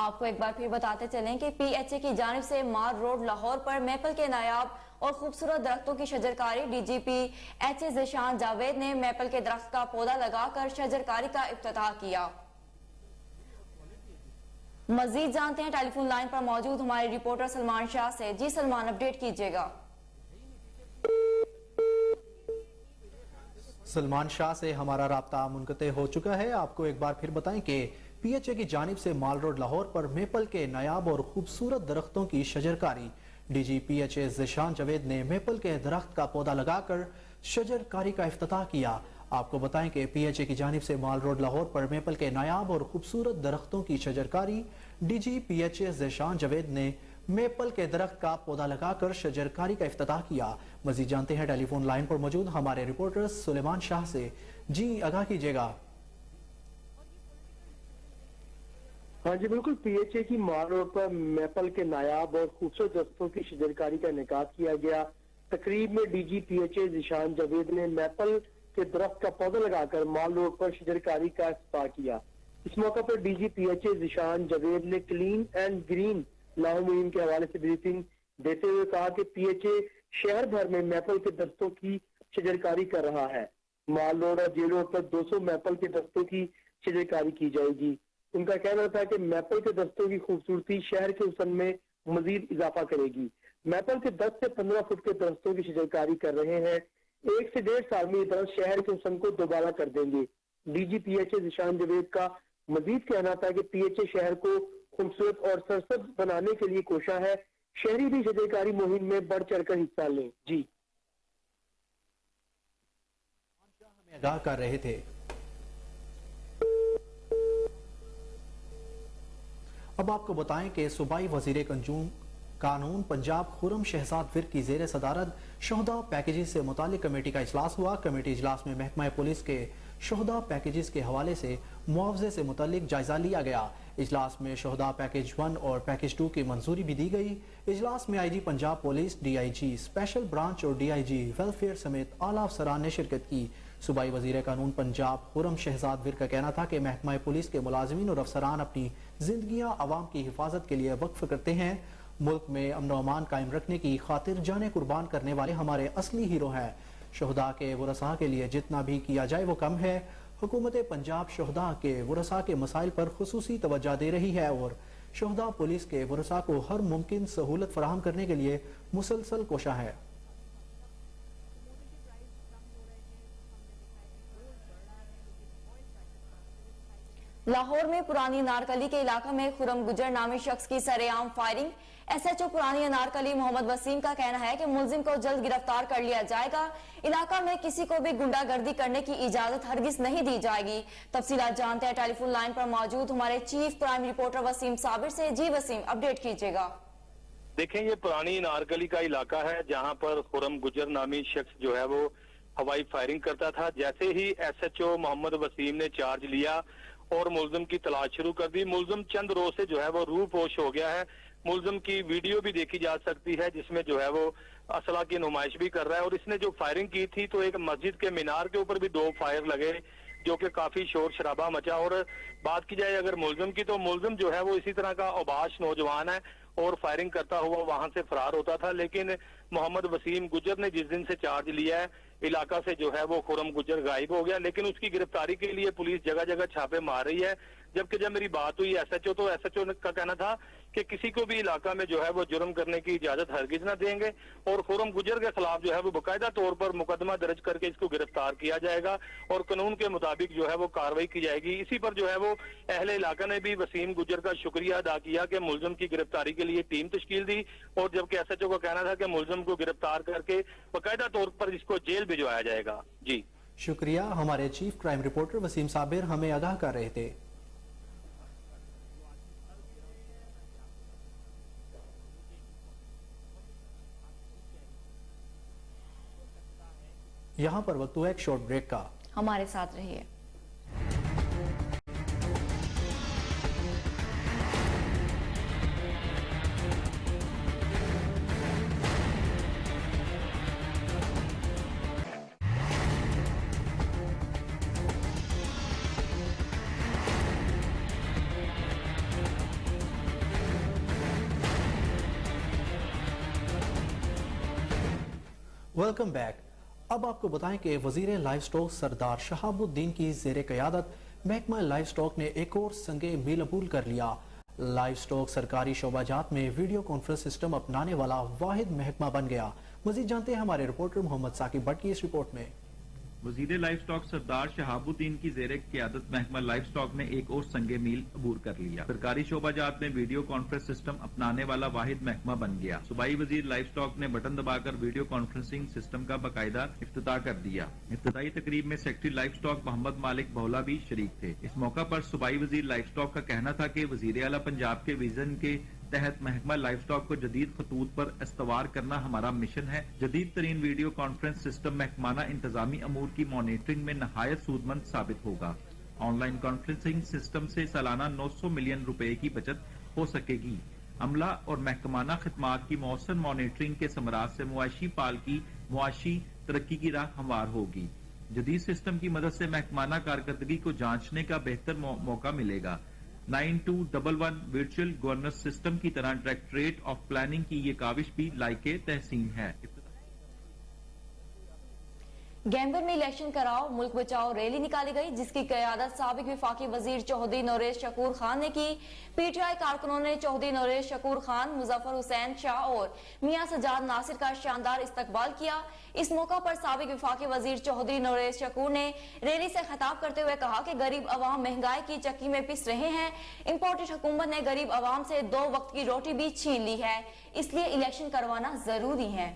[SPEAKER 2] آپ کو ایک بار پھر بتاتے چلیں کہ پی ایچ اے کی جانب سے مال روڈ لاہور پر میپل کے نایاب اور خوبصورت درختوں کی شجرکاری، D G P H A Zeeshan Javed نے میپل کے درخت کا پودا لگا کر شجرکاری کا افتتاح کیا۔ مزید جانتے ہیں ٹیلی فون لائن پر موجود ہمارے رپورٹر سلمان شاہ سے۔ جی سلمان، اپڈیٹ کیجئے گا۔
[SPEAKER 1] سلمان شاہ سے ہمارا رابطہ منقطع ہو چکا ہے۔ آپ کو ایک بار پھر بتائیں کہ پی ایچ اے کی جانب سے مال روڈ لاہور پر میپل کے نایاب اور خوبصورت درختوں کی شجرکاری، D G P H A Zeeshan Javed نے میپل کے درخت کا پودا لگا کر شجرکاری کا افتتاح کیا۔ آپ کو بتائیں کہ پی ایچ اے کی جانب سے مال روڈ لاہور پر میپل کے نایاب اور خوبصورت درختوں کی شجرکاری، D G P H A Zeeshan Javed نے میپل کے درخت کا پودا لگا کر شجرکاری کا افتتاح کیا۔ مزید جانتے ہیں ٹیلی فون لائن پر موجود ہمارے رپورٹر سلیمان شاہ سے۔ جی آگاہ کیجیے گا۔
[SPEAKER 11] ہاں جی بالکل، پی ایچ اے کی مال روڈ پر میپل کے نایاب اور خوبصورت درختوں کی شجرکاری کا انعقاد کیا گیا۔ تقریب میں D G P H A Zeeshan Javed نے میپل کے درخت کا پودا لگا کر مال روڈ پر شجرکاری کا افتتاح کیا۔ اس موقع پر D G P H A Zeeshan Javed نے کلین اینڈ گرین لاہور مہم کے حوالے سے بریفنگ دیتے ہوئے کہا کہ پی ایچ اے شہر بھر میں میپل کے درختوں کی شجرکاری کر رہا ہے۔ مال روڈ اور جے روڈ پر 200 میپل کے درختوں کی شجرکاری کی جائے گی۔ ان کا کہنا تھا کہ میپل کے درختوں کی خوبصورتی شہر کے حسن میں مزید اضافہ کرے گی۔ میپل کے 10 سے 15 فٹ کے درختوں کی شجرکاری کر رہے ہیں۔ 1 سے 1.5 سال میں یہ درخت شہر کے حسن کو دوبارہ کر دیں گے۔ D G P H A Zeeshan Javed کا مزید کہنا تھا کہ پی ایچ اے شہر کو خوبصورت اور سرسبز بنانے کے لیے کوشاں ہے۔ शहरी भी शजरकारी मुहिम में बढ़ चढ़कर हिस्सा लें। जी
[SPEAKER 1] हमें आगाह कर रहे थे। अब आपको बताएं कि सूबाई वजीर कानून पंजाब खुरम शहजाद विर्क की जेर सदारत शोहदा पैकेजेस से मुतालिक कमेटी का इजलास हुआ। कमेटी इजलास में महकमा पुलिस के शोहदा पैकेजेस के हवाले से मुआवजे से मुतालिक जायजा लिया गया। इजलास में शोहदा पैकेज 1 और पैकेज 2 की मंजूरी भी दी गई। इजलास में IG Punjab police, DIG special branch और DIG वेलफेयर समेत आला अफसरान ने शिरकत की। सूबाई वजीर कानून पंजाब खुरम शहजाद विर्क का कहना था कि महकमा पुलिस के मुलाजिमीन और अफसरान अपनी जिंदगियां आवाम की हिफाजत के लिए वक्फ करते हैं। मुल्क में अमन व अमान कायम रखने की खातिर जाने कुर्बान करने वाले हमारे असली हीरो हैं। शोहदा के वरसा के लिए जितना भी किया जाए वो कम है। हुकूमत पंजाब शोहदा के वरसा के मसाइल पर खुसूसी तवज्जो दे रही है और शोहदा पुलिस के वरसा को हर मुमकिन सहूलत फराहम करने के लिए मुसलसल कोशा है।
[SPEAKER 2] लाहौर में पुरानी अनारकली के इलाका में खुरम गुजर नामी शख्स की सरेआम फायरिंग। SHO पुरानी अनारकली मोहम्मद वसीम का कहना है कि मुलजिम को जल्द गिरफ्तार कर लिया जाएगा। इलाका में किसी को भी गुंडागर्दी करने की इजाजत हरगिज नहीं दी जाएगी। तफसीलात जानते हैं टेलीफोन लाइन पर मौजूद हमारे chief crime reporter Waseem Sabir से। जी वसीम, अपडेट कीजिएगा।
[SPEAKER 12] देखें, ये पुरानी अनारकली का इलाका है जहाँ पर खुरम गुजर नामी शख्स जो है वो हवाई फायरिंग करता था। जैसे ही SHO मोहम्मद वसीम ने चार्ज लिया और मुलजिम की तलाश शुरू कर दी। मुलजिम चंद रोज से जो है वो रूपोश हो गया है। मुलजिम की वीडियो भी देखी जा सकती है जिसमें जो है वो असला की नुमाइश भी कर रहा है। और इसने जो फायरिंग की थी तो एक मस्जिद के मीनार के ऊपर भी 2 फायर लगे जो कि काफी शोर शराबा मचा। और बात की जाए अगर मुलजिम की, तो मुलजिम जो है वो इसी तरह का औबाश नौजवान है और फायरिंग करता हुआ वहां से फरार होता था। लेकिन मोहम्मद वसीम गुजर ने जिस दिन से चार्ज लिया है इलाका से जो है वो खुरम गुजर गायब हो गया। लेकिन उसकी गिरफ्तारी के लिए पुलिस जगह जगह छापे मार रही है। जबकि जब मेरी बात हुई SHO तो SHO का कहना था कि किसी को भी इलाका में जो है वो जुर्म करने की इजाजत हरगिज न देंगे और खुरम गुजर के खिलाफ जो है वो बाकायदा तौर पर मुकदमा दर्ज करके इसको गिरफ्तार किया जाएगा और कानून के मुताबिक जो है वो कार्रवाई की जाएगी। इसी पर जो है वो अहले इलाका ने भी वसीम गुजर का शुक्रिया अदा किया कि मुलजिम की गिरफ्तारी के लिए टीम तश्कील दी। और जबकि SHO का कहना था कि मुलजिम को गिरफ्तार करके बाकायदा तौर पर इसको जेल भिजवाया जाएगा। जी
[SPEAKER 1] शुक्रिया। हमारे chief crime reporter Waseem Sabir हमें आगाह कर रहे थे। यहाँ पर वक्त हुआ एक शॉर्ट ब्रेक का।
[SPEAKER 2] हमारे साथ रहिए।
[SPEAKER 1] Welcome back. अब आपको बताएं कि वजीर लाइफ स्टॉक सरदार शहाबुद्दीन की जेर क़यादत महकमा लाइफ स्टॉक ने एक और संगे मील अबूल कर लिया। लाइफ स्टॉक सरकारी शोबाजात में वीडियो कॉन्फ्रेंस सिस्टम अपनाने वाला वाहिद महकमा बन गया। मजीद जानते हैं हमारे रिपोर्टर मोहम्मद साकिब भट्ट की इस रिपोर्ट में।
[SPEAKER 13] वजीर लाइफ स्टॉक सरदार शहाबुद्दीन की जेर क़यादत महकमा लाइफ स्टॉक ने एक और संगे मील अबूर कर लिया। सरकारी शोबाजात में वीडियो कॉन्फ्रेंस सिस्टम अपनाने वाला वाहिद महकमा बन गया। सूबाई वजीर लाइफ स्टॉक ने बटन दबाकर वीडियो कॉन्फ्रेंसिंग सिस्टम का बाकायदा इफ्तिताह कर दिया। इफ्तिताई तकरीब में सेक्रेटरी लाइफ स्टॉक मोहम्मद मालिक भौला भी शरीक थे। इस मौका पर सूबाई वजीर लाइफ स्टॉक का कहना था कि वजीर आला पंजाब के विजन के तहत महकमा लाइफ स्टॉक को जदीद खतूत पर इस्तवार करना हमारा मिशन है। जदीद तरीन वीडियो कॉन्फ्रेंस सिस्टम महकमाना इंतजामी अमूर की मॉनिटरिंग में नहायत सूदमंद साबित होगा। ऑनलाइन कॉन्फ्रेंसिंग सिस्टम से सालाना 900 मिलियन रुपए की बचत हो सकेगी। अमला और महकमाना खिदमात की मौसम मॉनिटरिंग के समरात से मुआशी पाल की मुआशी तरक्की की राह हमवार होगी। जदीद सिस्टम की मदद से महकमाना कारकर्दगी को जांचने का बेहतर मौका मिलेगा। 9211 वर्चुअल गवर्नेंस सिस्टम की तरह डायरेक्टरेट ऑफ प्लानिंग की ये काविश भी लायके तहसीन है।
[SPEAKER 2] गैम्बर में इलेक्शन कराओ मुल्क बचाओ रैली निकाली गई, जिसकी क़यादत साबिक वफाकी वजीर चौधरी नौरेश शकूर खान ने की। पीटीआई कारकुनों ने चौधरी नौरेश शकूर खान, मुजफ्फर हुसैन शाह और मियां सजाद नासिर का शानदार इस्तकबाल किया। इस मौका पर साबिक वफाकी वजीर चौधरी नौरेश शकूर ने रैली से खिताब करते हुए कहा कि गरीब अवाम महंगाई की चक्की में पिस रहे हैं। इम्पोर्टेड हुकूमत ने गरीब अवाम से 2 वक्त की रोटी भी छीन ली है, इसलिए इलेक्शन करवाना जरूरी है।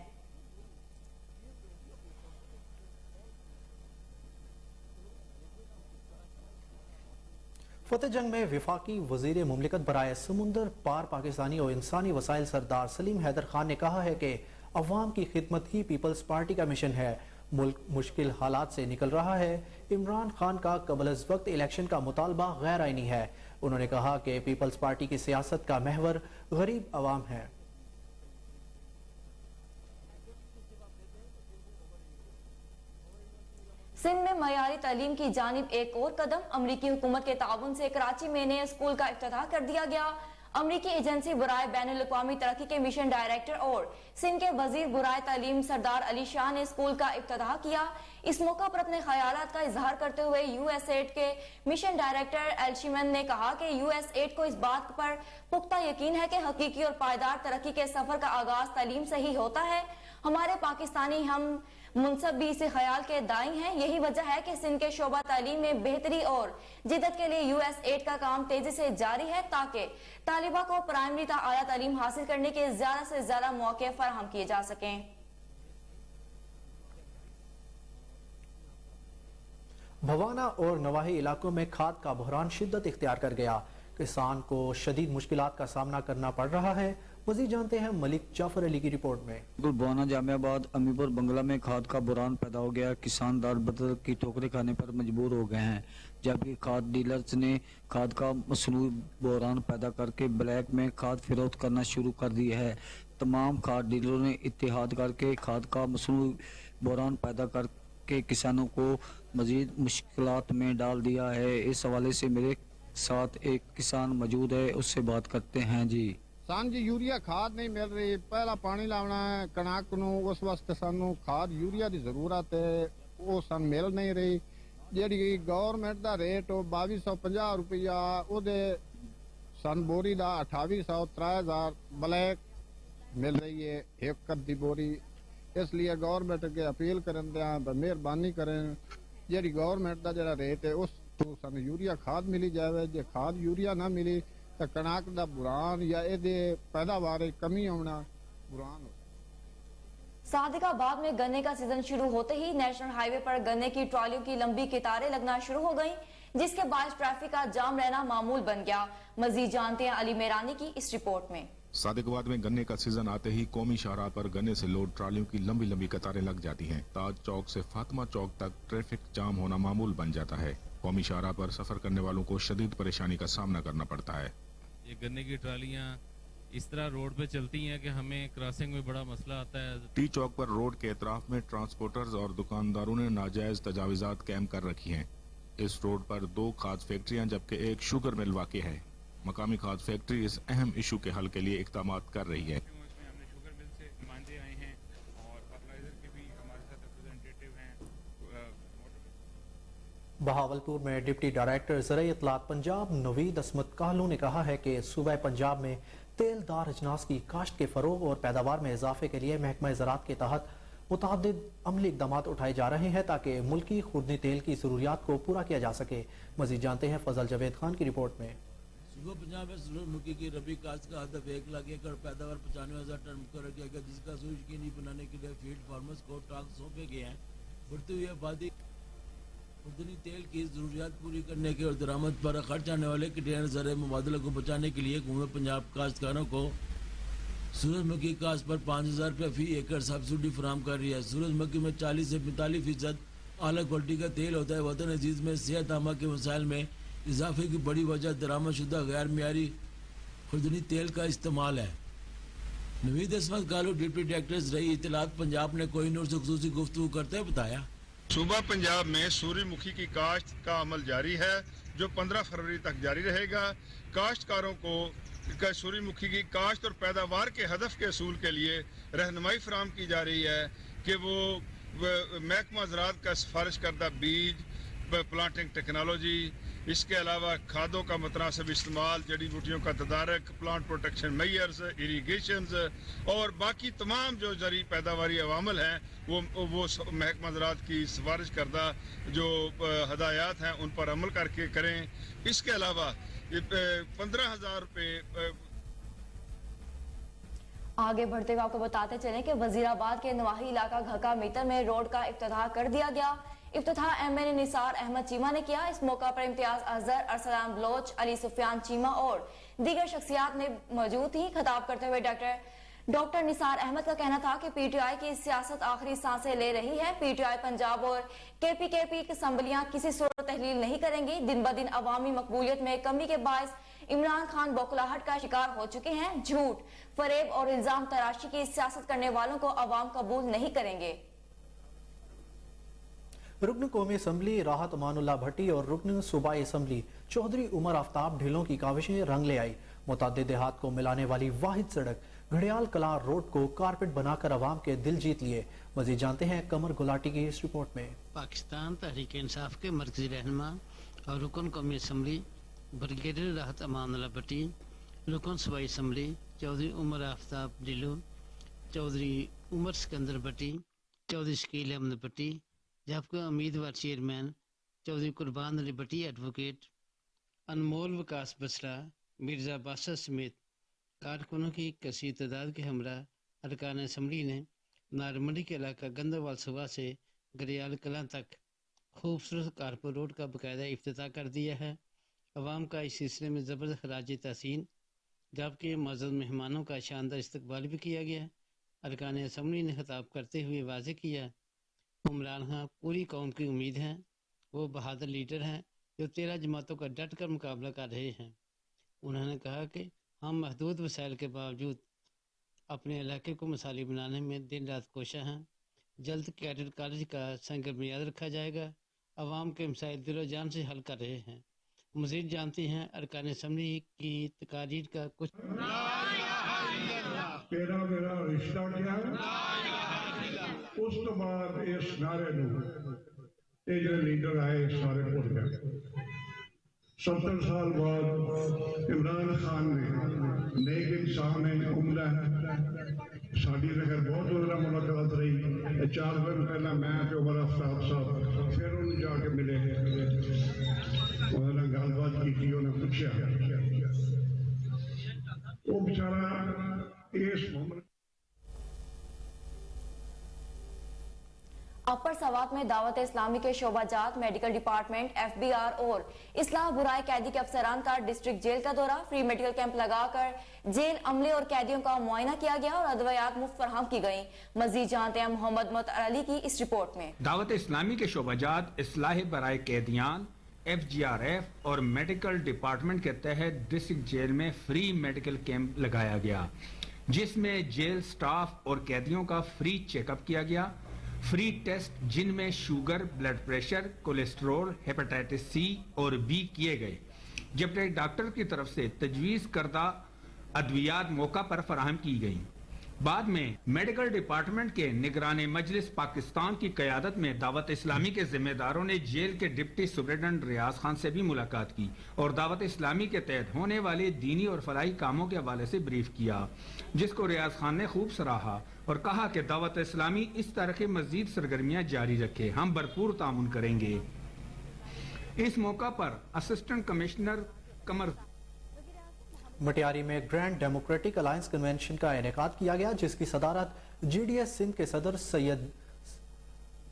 [SPEAKER 1] फतेह जंग में विफाकी वजीर मुमलिकत बराए समुंदर पार पाकिस्तानी और इंसानी वसाइल सरदार सलीम हैदर खान ने कहा है कि अवाम की खिदमत ही पीपल्स पार्टी का मिशन है। मुल्क मुश्किल हालात से निकल रहा है। इमरान खान का कबल वक्त इलेक्शन का मुतालबा गैर आईनी है। उन्होंने कहा कि पीपल्स पार्टी की सियासत का महवर गरीब अवाम है।
[SPEAKER 2] सिंध में मयारी तालीम की जानिब एक और कदम, अमरीकी हुकूमत के ताउन से कराची में नए स्कूल का इफ्तिताह कर दिया गया। अमरीकी एजेंसी बुराए बैनुल-अक़वामी तरक्की के मिशन डायरेक्टर और सिंध के वजीर बुराए तालीम सरदार अली शाह ने स्कूल का इफ्तिताह किया। इस मौका पर अपने ख्यालात का इजहार करते हुए यूएसएड के मिशन डायरेक्टर एल्शिमन ने कहा कि यूएसएड को इस बात पर पुख्ता यकीन है कि हकीकी और पायदार तरक्की के सफर का आगाज तालीम से ही होता है। हमारे पाकिस्तानी हम मुनसब भी इसी ख्याल के दाई हैं। यही वजह है कि सिंध के शोबा तालीम में बेहतरी और जिद्दत के लिए यूएसएड का काम तेजी से जारी है, ताकि तालिबा को प्राइमरी ता आला तालीम हासिल करने के ज्यादा से ज्यादा मौके फराहम किए जा सकें।
[SPEAKER 1] भवाना और नवाही इलाकों में खाद का बहरान शिद्दत इख्तियार कर गया। किसान को शदीद मुश्किलात का सामना करना पड़ रहा है। मजीद जानते हैं मलिक जाफर अली की रिपोर्ट में।
[SPEAKER 14] भवाना जामियाबाद अमीपुर बंगला में खाद का बुरान पैदा हो गया। किसान दाल बदल की ठोकरें खाने पर मजबूर हो गए हैं, जबकि खाद डीलर्स ने खाद का मसनूई बुरान पैदा करके ब्लैक में खाद फिरोख्त करना शुरू कर दी है। तमाम खाद डीलरों ने इत्तेहाद करके खाद का मसनूई बुरान पैदा करके किसानों को मजीद मुश्किलात में डाल दिया है। इस हवाले से मेरे साथ एक किसान मौजूद है, उससे बात करते हैं। जी
[SPEAKER 15] सान जी यूरिया खाद नहीं मिल रही, पहला पानी लाना है कणक नूं, उस वास्ते सानू खाद यूरिया की जरूरत है, वो सन मिल नहीं रही। जी गवर्नमेंट का रेट 2250 रुपया, उहदे सन बोरी का 2800 3000 ब्लैक मिल रही है एक कद्दी बोरी। इसलिए गवर्नमेंट के अपील करन दिया मेहरबानी करें, जी गवर्नमेंट का जरा रेट है उस तो सन यूरिया खाद मिली जाए। जे खाद यूरिया ना मिली तो कणक का बुरान या इहदे पैदावार कमी आना बुरान हो।
[SPEAKER 2] सादिकाबाद में गन्ने का सीजन शुरू होते ही नेशनल हाईवे पर गन्ने की ट्रॉलियों की लंबी कतारें लगना शुरू हो गईं, जिसके बाद ट्रैफिक का जाम रहना मामूल बन गया। मजीद जानते हैं अली मेरानी की इस रिपोर्ट में।
[SPEAKER 16] सादिकाबाद में गन्ने का सीजन आते ही कौमी शाहराह पर गन्ने से लोड ट्रालियों की लंबी लंबी कतारें लग जाती हैं। ताज चौक से फातिमा चौक तक ट्रैफिक जाम होना मामूल बन जाता है। कौमी शाहराह पर सफर करने वालों को शदीद परेशानी का सामना करना पड़ता है।
[SPEAKER 17] ये गन्ने की ट्रालियां इस तरह रोड पे चलती हैं कि हमें क्रॉसिंग में बड़ा मसला आता है।
[SPEAKER 16] टी चौक पर रोड के एतराफ में ट्रांसपोर्टर्स और दुकानदारों ने नाजायज तजावीज़ात कैम कर रखी हैं। इस रोड पर 2 खाद फैक्ट्रियां जबकि एक शुगर मिल वाक़ है। मकामी खाद फैक्ट्री इस अहम इशू के हल के लिए इक़दाम कर रही है।
[SPEAKER 1] बहावलपुर में डिप्टी डायरेक्टर ज़राई इत्तलात पंजाब नवीद असमत काहलू ने कहा है कि सूबे पंजाब में तेलदार अजनास की काश्त के फरोग और पैदावार में इजाफे के लिए महकमा ज़राअत के तहत मुतअद्दिद अमली इक़दाम उठाए जा रहे हैं, ताकि मुल्की खुर्दनी तेल की ज़रूरियात को पूरा किया जा सके। मज़ीद जानते हैं फजल जावेद खान की रिपोर्ट में।
[SPEAKER 18] सूबा पंजाब में सूरजमुखी की रबी काश्त का हदफ 1 लाख एकड़ पैदावार 95,000 टन मुकर्रर किया गया, जिसका सूरजकीनी बनाने के लिए फील्ड फार्मर्स को टास्क सौंपे गए हैं। बढ़ती हुई आबादी खुर्दनी तेल की जरूरियात पूरी करने के और दरामद पर खर्च आने वाले कंटेनर ज़र मुबादला को बचाने के लिए हुकूमत पंजाब काश्तकारों को सूरजमुखी काश्त पर 5,000 रुपये फी एकड़ सब्सिडी फराम कर रही है। सूरजमुखी में 40 से 45% आला क्वालिटी का तेल होता है। वतन अजीज में सेहत आमा के मसाइल में इजाफे की बड़ी वजह दरामदशुदा गैर मियारी खुर्दनी तेल का इस्तेमाल है। नवीद असमत कालू डिप्टी डायरेक्टर रही इत्तलात पंजाब ने कोहिनूर से खुसूसी गुफ्तगू करते हुए बताया,
[SPEAKER 19] सूबा पंजाब में सूरजमुखी की काश्त का अमल जारी है, जो 15 फरवरी तक जारी रहेगा। काश्तकारों को सूरजमुखी की काश्त और पैदावार के हदफ के असूल के लिए रहनुमाई फराम की जा रही है कि वो महकमा ज़राअत का सिफारिश करदा बीज, प्लांटिंग टेक्नोलॉजी, इसके अलावा खादों का मुतनासिब इस्तेमाल, जड़ी बूटियों का तदारक, प्लांट प्रोटेक्शन मेजर्स, इरीगेशंस और बाकी तमाम जो ज़री पैदावारी अवामल हैं वो महकमा ज़राअत की सिफारिश करदा जो हदायत हैं उन पर अमल करके करें। इसके अलावा 15,000 रुपये।
[SPEAKER 2] आगे बढ़ते हुए आपको बताते चलें कि वजीराबाद के नवाही इलाका घका मीतर में रोड का इफ्तिताह कर दिया गया। इफ्तिताह एमएनए निसार अहमद चीमा ने किया। इस मौका पर इम्तियाज अजहर, अरसलान बलोच, अली सुफियान चीमा और दीगर शख्सियात में मौजूद थी। खिताब करते हुए डॉक्टर निसार अहमद का कहना था कि पीटीआई की सियासत आखिरी सांसें ले रही है। पीटीआई पंजाब और केपीकेपी की असम्बलियां किसी सूरत तहलील नहीं करेंगी। दिन ब दिन अवामी मकबूलियत में कमी के बायस इमरान खान बौखलाहट का शिकार हो चुके हैं। झूठ, फरेब और इल्जाम तराशी की सियासत करने वालों को अवाम कबूल नहीं करेंगे।
[SPEAKER 1] रुकन कौमी असम्बली राहत अमानुल्लाह भट्टी और रुकन सूबाई असम्बली चौधरी उमर आफ्ताब ढिलों की काविशें रंग ले आई। मुताद्दिद देहात को मिलाने वाली वाहिद सड़क घड़ियाल कलां रोड को कारपेट बनाकर अवाम के दिल जीत लिए। मजीद जानते हैं कमर गुलाटी की इस रिपोर्ट में।
[SPEAKER 20] पाकिस्तान तहरीक इंसाफ के मरकजी रहनुमा और रुकन कौमी असम्बली ब्रिगेडियर राहत अमानुल्लाह भट्टी, रुकन सूबाई असम्बली चौधरी उमर आफ्ताब ढिलो, चौधरी उमर सिकंदर भट्टी, चौधरी शकील अहमद भट्टी, जबकि उम्मीदवार चेयरमैन चौधरी कुर्बान अली भट्टी, एडवोकेट अनमोल विकास बसरा, मिर्जा बादशाह समेत कारकुनों की कसीर तादाद के हमरा अरकान असम्बली ने नारमंडी के इलाका गंदावाल सुबह से घड़ियाल कलां तक खूबसूरत कारपेट रोड का बाकायदा इफ्तिताह कर दिया है। अवाम का इस सिलसिले में ज़बरदस्त खराज तहसीन, जबकि मौजूद मेहमानों का शानदार इस्तकबाल भी किया गया। अरकान असम्बली ने खिताब करते हुए वाज़ेह किया, हुक्मरान हाँ पूरी कौम की उम्मीद है। वो बहादुर लीडर हैं जो 13 जमातों का डट कर मुकाबला कर रहे हैं। उन्होंने कहा कि हम महदूद वसाइल के बावजूद अपने इलाके को मिसाली बनाने में दिन रात कोशा हैं। जल्द कैडेट कॉलेज का संग बुनियाद रखा जाएगा। अवाम के मसाइल दिलो जान से हल कर रहे हैं। मज़ीद जानते हैं अरकान असम्बली की तकारीर का कुछ।
[SPEAKER 21] तेरा मेरा रिश्ता क्या उस तो बाद इस नारे जो लीडर आए सारे भुल गए। 70 साल बाद इमरान खान ने नेक इंसान है, उम्दा है। साड़ी फिर बहुत मुलाकात रही। 4 दिन पहला मैं उमर आफ्ताब साहब फिर उन्हें जाके मिले, उन्होंने गलबात की, उन्हें पूछा वो बेचारा इस मामले।
[SPEAKER 2] अपर सवात में दावत इस्लामी के शोबाजात, मेडिकल डिपार्टमेंट, एफबीआर और इस्लाह बुराई कैदी के अफसरान का डिस्ट्रिक्ट जेल का दौरा। फ्री मेडिकल कैंप लगाकर जेल अमले और कैदियों का मुआयना किया गया और अदवियात मुफ्त फराहम की गई। मजीद जानते हैं मोहम्मद मुअत्तर अली की इस रिपोर्ट में।
[SPEAKER 22] दावत इस्लामी के शोबाजात, इस्लाह बुराई कैदियान, FGRF और मेडिकल डिपार्टमेंट के तहत डिस्ट्रिक्ट जेल में फ्री मेडिकल कैंप लगाया गया, जिसमें जेल स्टाफ और कैदियों का फ्री चेकअप किया गया। फ्री टेस्ट जिनमें sugar, blood pressure, cholesterol, hepatitis C और B किए गए, जबकि डॉक्टर की तरफ से तजवीज़ करदा अद्वियात मौका पर फराहम की गई। बाद में मेडिकल डिपार्टमेंट के निगरान मजलिस पाकिस्तान की क़यादत में दावत इस्लामी के जिम्मेदारों ने जेल के डिप्टी सुपरिटेंडेंट रियाज खान से भी मुलाकात की और दावत इस्लामी के तहत होने वाले दीनी और फलाही कामों के हवाले से ब्रीफ किया, जिसको रियाज खान ने खूब सराहा और कहा कि दावत इस्लामी इस तरह की मजीद सरगर्मियां जारी रखे, हम भरपूर तामुन करेंगे। इस मौका पर असिस्टेंट कमिश्नर कमर
[SPEAKER 1] मटियारी में ग्रैंड डेमोक्रेटिक अलायंस कन्वेंशन का इनेकाद किया गया, जिसकी सदारत GDS सिंध के सदर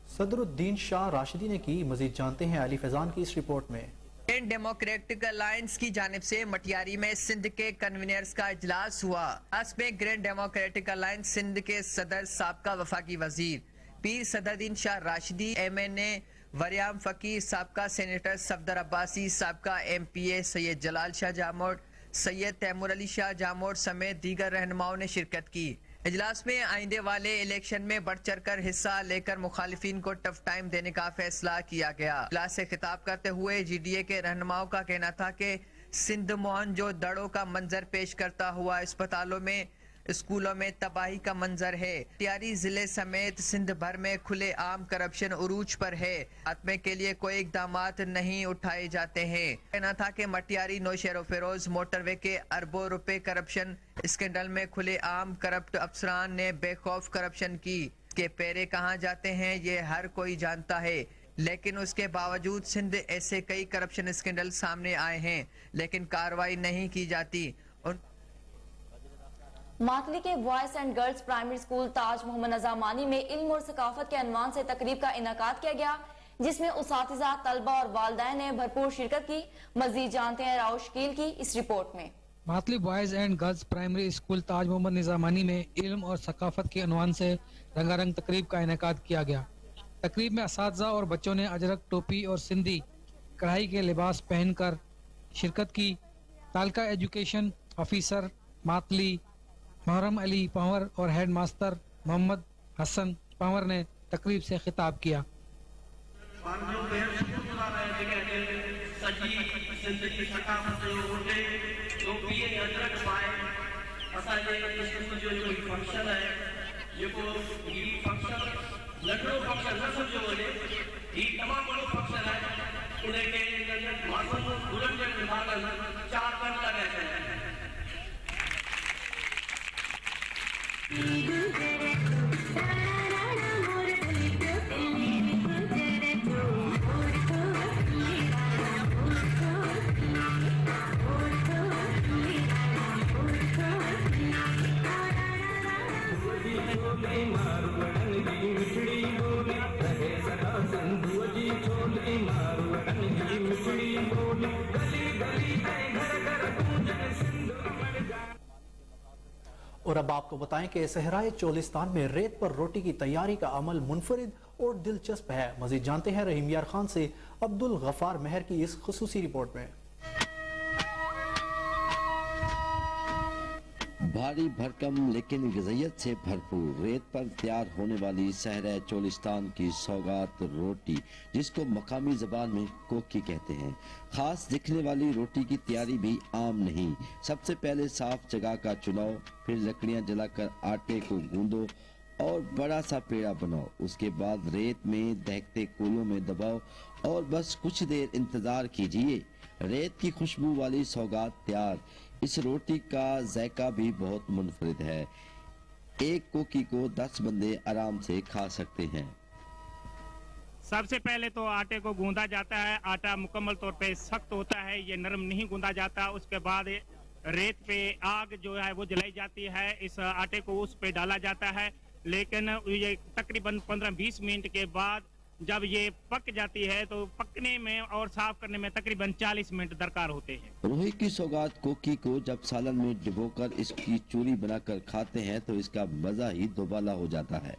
[SPEAKER 1] सदरुद्दीन शाह राशिदी ने की। मजीद जानते हैं अली फैजान की इस रिपोर्ट में।
[SPEAKER 23] ग्रैंड डेमोक्रेटिक अलायंस की जानिब से मटियारी में सिंध के कन्वीनर्स का इजलास हुआ। इसमें ग्रैंड डेमोक्रेटिक अलायंस सिंध के सदर साबका वफाकी वजीर पीर सदरुद्दीन शाह राशिदी, MNA वरियाम फकीर, साबका सेनेटर सफदर अब्बासी, साबका MPA सैयद जलाल शाह जामोड़, सैयद तैमूर अली शाह जामोड़ समेत दीगर रहनुमाओं ने शिरकत की। इजलास में आइंदे वाले इलेक्शन में बढ़ चढ़ कर हिस्सा लेकर मुखालिफिन को टफ टाइम देने का फैसला किया गया। इजलास से खिताब करते हुए GDA के रहनुमाओं का कहना था कि सिंध मोहन जो दड़ों का मंजर पेश करता हुआ अस्पतालों में स्कूलों में तबाही का मंजर है। मटियारी जिले समेत सिंध भर में खुले आम करप्शन उरूज पर है। खात्मे के लिए कोई इकदामात नहीं उठाए जाते हैं। कहना था कि मटियारी नौशेरो फिरोज मोटरवे के अरबों रुपए करप्शन स्कैंडल में खुले आम करप्ट अफसरान ने बेखौफ करप्शन की। के पेरे कहाँ जाते हैं ये हर कोई जानता है, लेकिन उसके बावजूद सिंध ऐसे कई करप्शन स्कैंडल सामने आए हैं, लेकिन कार्रवाई नहीं की जाती।
[SPEAKER 2] मातली के boys and girls primary school Taj Mohammad Nizamani में इल्म और सकाफत के अनवान से तकरीब का इनेकाद किया गया, जिसमें उसातिज़ा, तलबा और वालिदैन ने भरपूर शिरकत की। मजीद जानते हैं राव शकील की इस रिपोर्ट में।
[SPEAKER 3] Matli boys and girls primary school Taj Mohammad Nizamani में इल्म और सकाफत के अनवान से रंगारंग तकरीब का इनेकाद किया गया। तकरीब में असातिज़ा और बच्चों ने अजरक, टोपी और सिंधी कढ़ाई के लिबास पहनकर शिरकत की। तालका एजुकेशन ऑफिसर मातली मुहर्रम अली पंवर और हेड मास्टर मोहम्मद हसन पंवर ने तकरीब से खिताब किया।
[SPEAKER 1] और अब आपको बताएं कि सहराए चोलिस्तान में रेत पर रोटी की तैयारी का अमल मुनफरिद और दिलचस्प है। मजीद जानते हैं रहीम यार खान से अब्दुल गफार मेहर की इस खुसूसी रिपोर्ट में।
[SPEAKER 4] भारी भरकम लेकिन ग़िज़ाइयत से भरपूर रेत पर तैयार होने वाली सहरा चोलिस्तान की सौगात रोटी, जिसको मकामी ज़बान में कोकी कहते हैं। खास दिखने वाली रोटी की तैयारी भी आम नहीं। सबसे पहले साफ जगह का चुनाव, फिर लकड़ियां जलाकर आटे को गूंदो और बड़ा सा पेड़ा बनाओ। उसके बाद रेत में दहकते कोयलों में दबाओ और बस कुछ देर इंतजार कीजिए। रेत की खुशबू वाली सौगात तैयार। इस रोटी का जायका भी बहुत मुनफरिद है। एक कोकी को 10 बंदे आराम से खा सकते हैं।
[SPEAKER 5] सबसे पहले तो आटे को गूंदा जाता है। आटा मुकम्मल तौर पे सख्त होता है, ये नरम नहीं गूंदा जाता। उसके बाद रेत पे आग जो है वो जलाई जाती है। इस आटे को उस पे डाला जाता है, लेकिन ये तकरीबन 15-20 मिनट के बाद जब ये पक जाती है तो पकने में और साफ करने में तकरीबन 40 मिनट दरकार होते हैं।
[SPEAKER 4] रोही की सौगात कोकी को जब सालन में डुबोकर इसकी चूरी बनाकर खाते हैं तो इसका मजा ही दोबाला हो जाता है।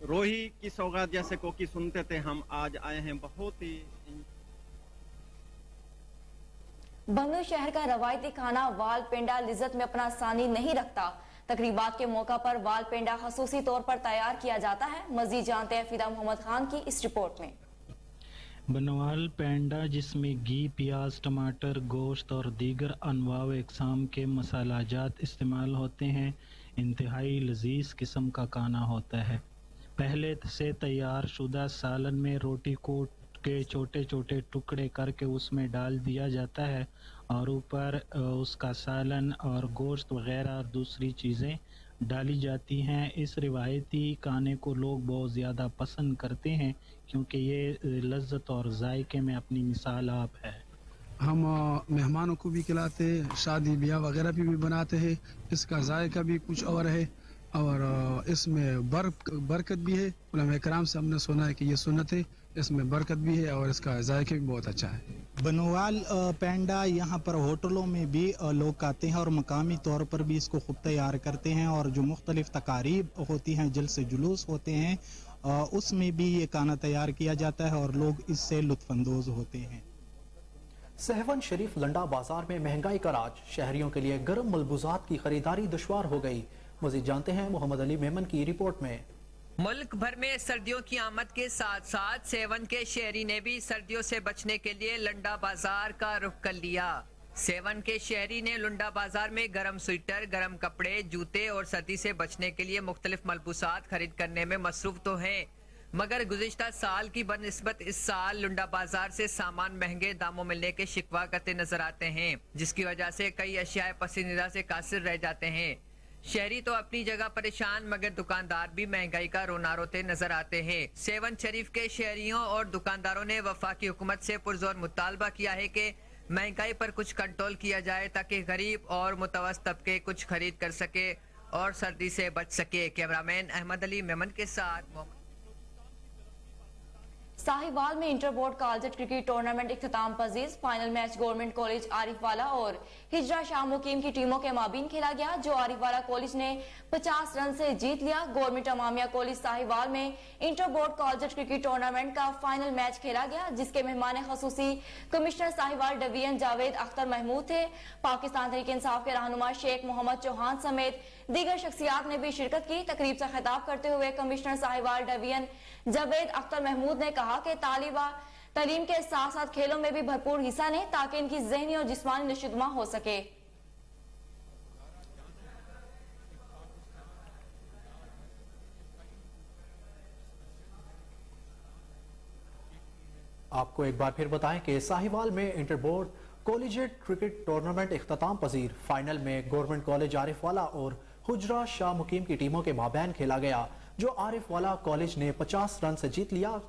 [SPEAKER 24] रोही की सौगात जैसे कोकी सुनते थे हम, आज आए हैं। बहुत ही
[SPEAKER 2] बंगलुरु शहर का रवायती खाना वाल पेंडा लिज्जत में अपना सानी नहीं रखता। तकरीबात के मौका पर वाल पेंडा खसूसी तौर पर तैयार किया जाता है। मजीद जानते हैं फिदा मोहम्मद खान की इस रिपोर्ट में।
[SPEAKER 25] बनवाल पेंडा, जिसमें घी, प्याज, टमाटर, गोश्त और दीगर अनवा व इकसाम के मसालाजात इस्तेमाल होते हैं, इंतहाई लजीज किस्म का खाना होता है। पहले से तैयार शुदा सालन में रोटी को के छोटे छोटे टुकड़े करके उसमें डाल दिया जाता है और ऊपर उसका सालन और गोश्त वगैरह और दूसरी चीज़ें डाली जाती हैं। इस रिवायती खाने को लोग बहुत ज़्यादा पसंद करते हैं क्योंकि ये लज्जत और जायके में अपनी मिसाल आप है।
[SPEAKER 26] हम मेहमानों को भी खिलाते हैं, शादी ब्याह वगैरह भी बनाते हैं। इसका जायका भी कुछ और है और इसमें बरकत भी है। उलमा इकराम से हमने सुना है कि ये सुन्नत है, इसमें बरकत भी है और इसका जायका भी बहुत अच्छा है।
[SPEAKER 27] बनवाल पेंडा यहाँ पर होटलों में भी लोग खाते हैं और मकामी तौर पर भी इसको खूब तैयार करते हैं और जो मुख्तलिफ तकारीब होती हैं, जलसे जुलूस होते हैं, उसमें भी ये खाना तैयार किया जाता है और लोग इससे लुत्फानंदोज होते हैं।
[SPEAKER 1] सहवन शरीफ लंडा बाजार में महंगाई का राज, शहरियों के लिए गर्म मलबूजात की खरीदारी दुश्वार हो गई। मजीद जानते हैं मोहम्मद अली मेमन की रिपोर्ट में।
[SPEAKER 23] मुल्क भर में सर्दियों की आमद के साथ साथ सेवन के शहरी ने भी सर्दियों से बचने के लिए लंडा बाजार का रुख कर लिया। सेवन के शहरी ने लुंडा बाजार में गर्म स्वेटर, गर्म कपड़े, जूते और सर्दी से बचने के लिए मुख्तलिफ मलबूसात खरीद करने में मसरूफ तो हैं, मगर गुज़िश्ता साल की बनिस्बत इस साल लुंडा बाजार से सामान महंगे दामों मिलने के शिकवा करते नजर आते हैं, जिसकी वजह से कई अशिया पसंदीदा से कासिर रह जाते हैं। शहरी तो अपनी जगह परेशान, मगर दुकानदार भी महंगाई का रोना रोते नजर आते हैं। सेवन शरीफ के शहरियों और दुकानदारों ने वफाकी हुकूमत से पुरजोर मुतालबा किया है कि महंगाई पर कुछ कंट्रोल किया जाए ताकि गरीब और मुतवस्सित तबके कुछ खरीद कर सके और सर्दी से बच सके। कैमरामैन अहमद अली मेमन के साथ।
[SPEAKER 2] साहिवाल में inter board college cricket tournament इख्तिताम पजीर। Final match government college Arifwala और हिजरा शाह मुकीम की टीमों के माबीन खेला गया, जो आरिफवाला कॉलेज ने 50 रन से जीत लिया। गवर्नमेंट अमामिया कॉलेज साहिवाल में inter board college cricket tournament का फाइनल मैच खेला गया, जिसके मेहमान खसूसी कमिश्नर साहिवाल डिवीजन जावेद अख्तर महमूद थे। पाकिस्तान तहरीक इंसाफ के रहनुमा शेख मोहम्मद चौहान समेत दीगर शख्सियात ने भी शिरकत की। तकरीब से खिताब करते हुए कमिश्नर साहिवाल डिवीजन जावेद अख्तर महमूद ने कहा कि तालीम के साथ साथ खेलों में भी भरपूर हिस्सा लें ताकि इनकी ज़हनी और जिस्मानी नशोनुमा हो सके।
[SPEAKER 1] आपको एक बार फिर बताएं कि साहिवाल में inter board collegiate cricket tournament इख्तिताम पजीर। फाइनल में गवर्नमेंट कॉलेज आरिफवाला और हुजरा शाह मुकीम की टीमों के माबैन खेला गया, जो आरिफवाला कॉलेज ने 50 रन से जीत लिया।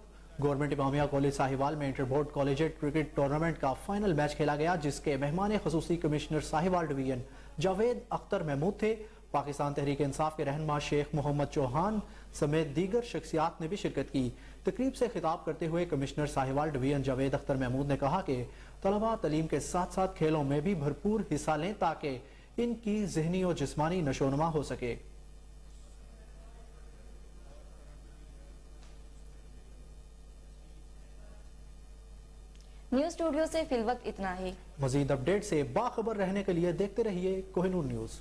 [SPEAKER 1] गवर्नमेंट इमामिया कॉलेज साहिवाल में inter board collegiate cricket tournament का फाइनल मैच खेला गया, जिसके मेहमान खसूसी कमिश्नर साहिवाल डिवीजन जावेद अख्तर महमूद थे। पाकिस्तान तहरीक इंसाफ के रहनुमा शेख मोहम्मद चौहान समेत दीगर शख्सियात ने भी शिरकत की। तकरीब से खिताब करते हुए कमिश्नर साहिवाल डिवीजन जावेद अख्तर महमूद ने कहा कि तलबा तालीम के साथ साथ खेलों में भी भरपूर हिस्सा लें ताकि इनकी ज़हनी और जिस्मानी नशोनुमा हो सके।
[SPEAKER 2] न्यूज़ स्टूडियो से फिलवक्त इतना ही।
[SPEAKER 1] मजीद अपडेट से बाखबर रहने के लिए देखते रहिए कोहिनूर न्यूज़।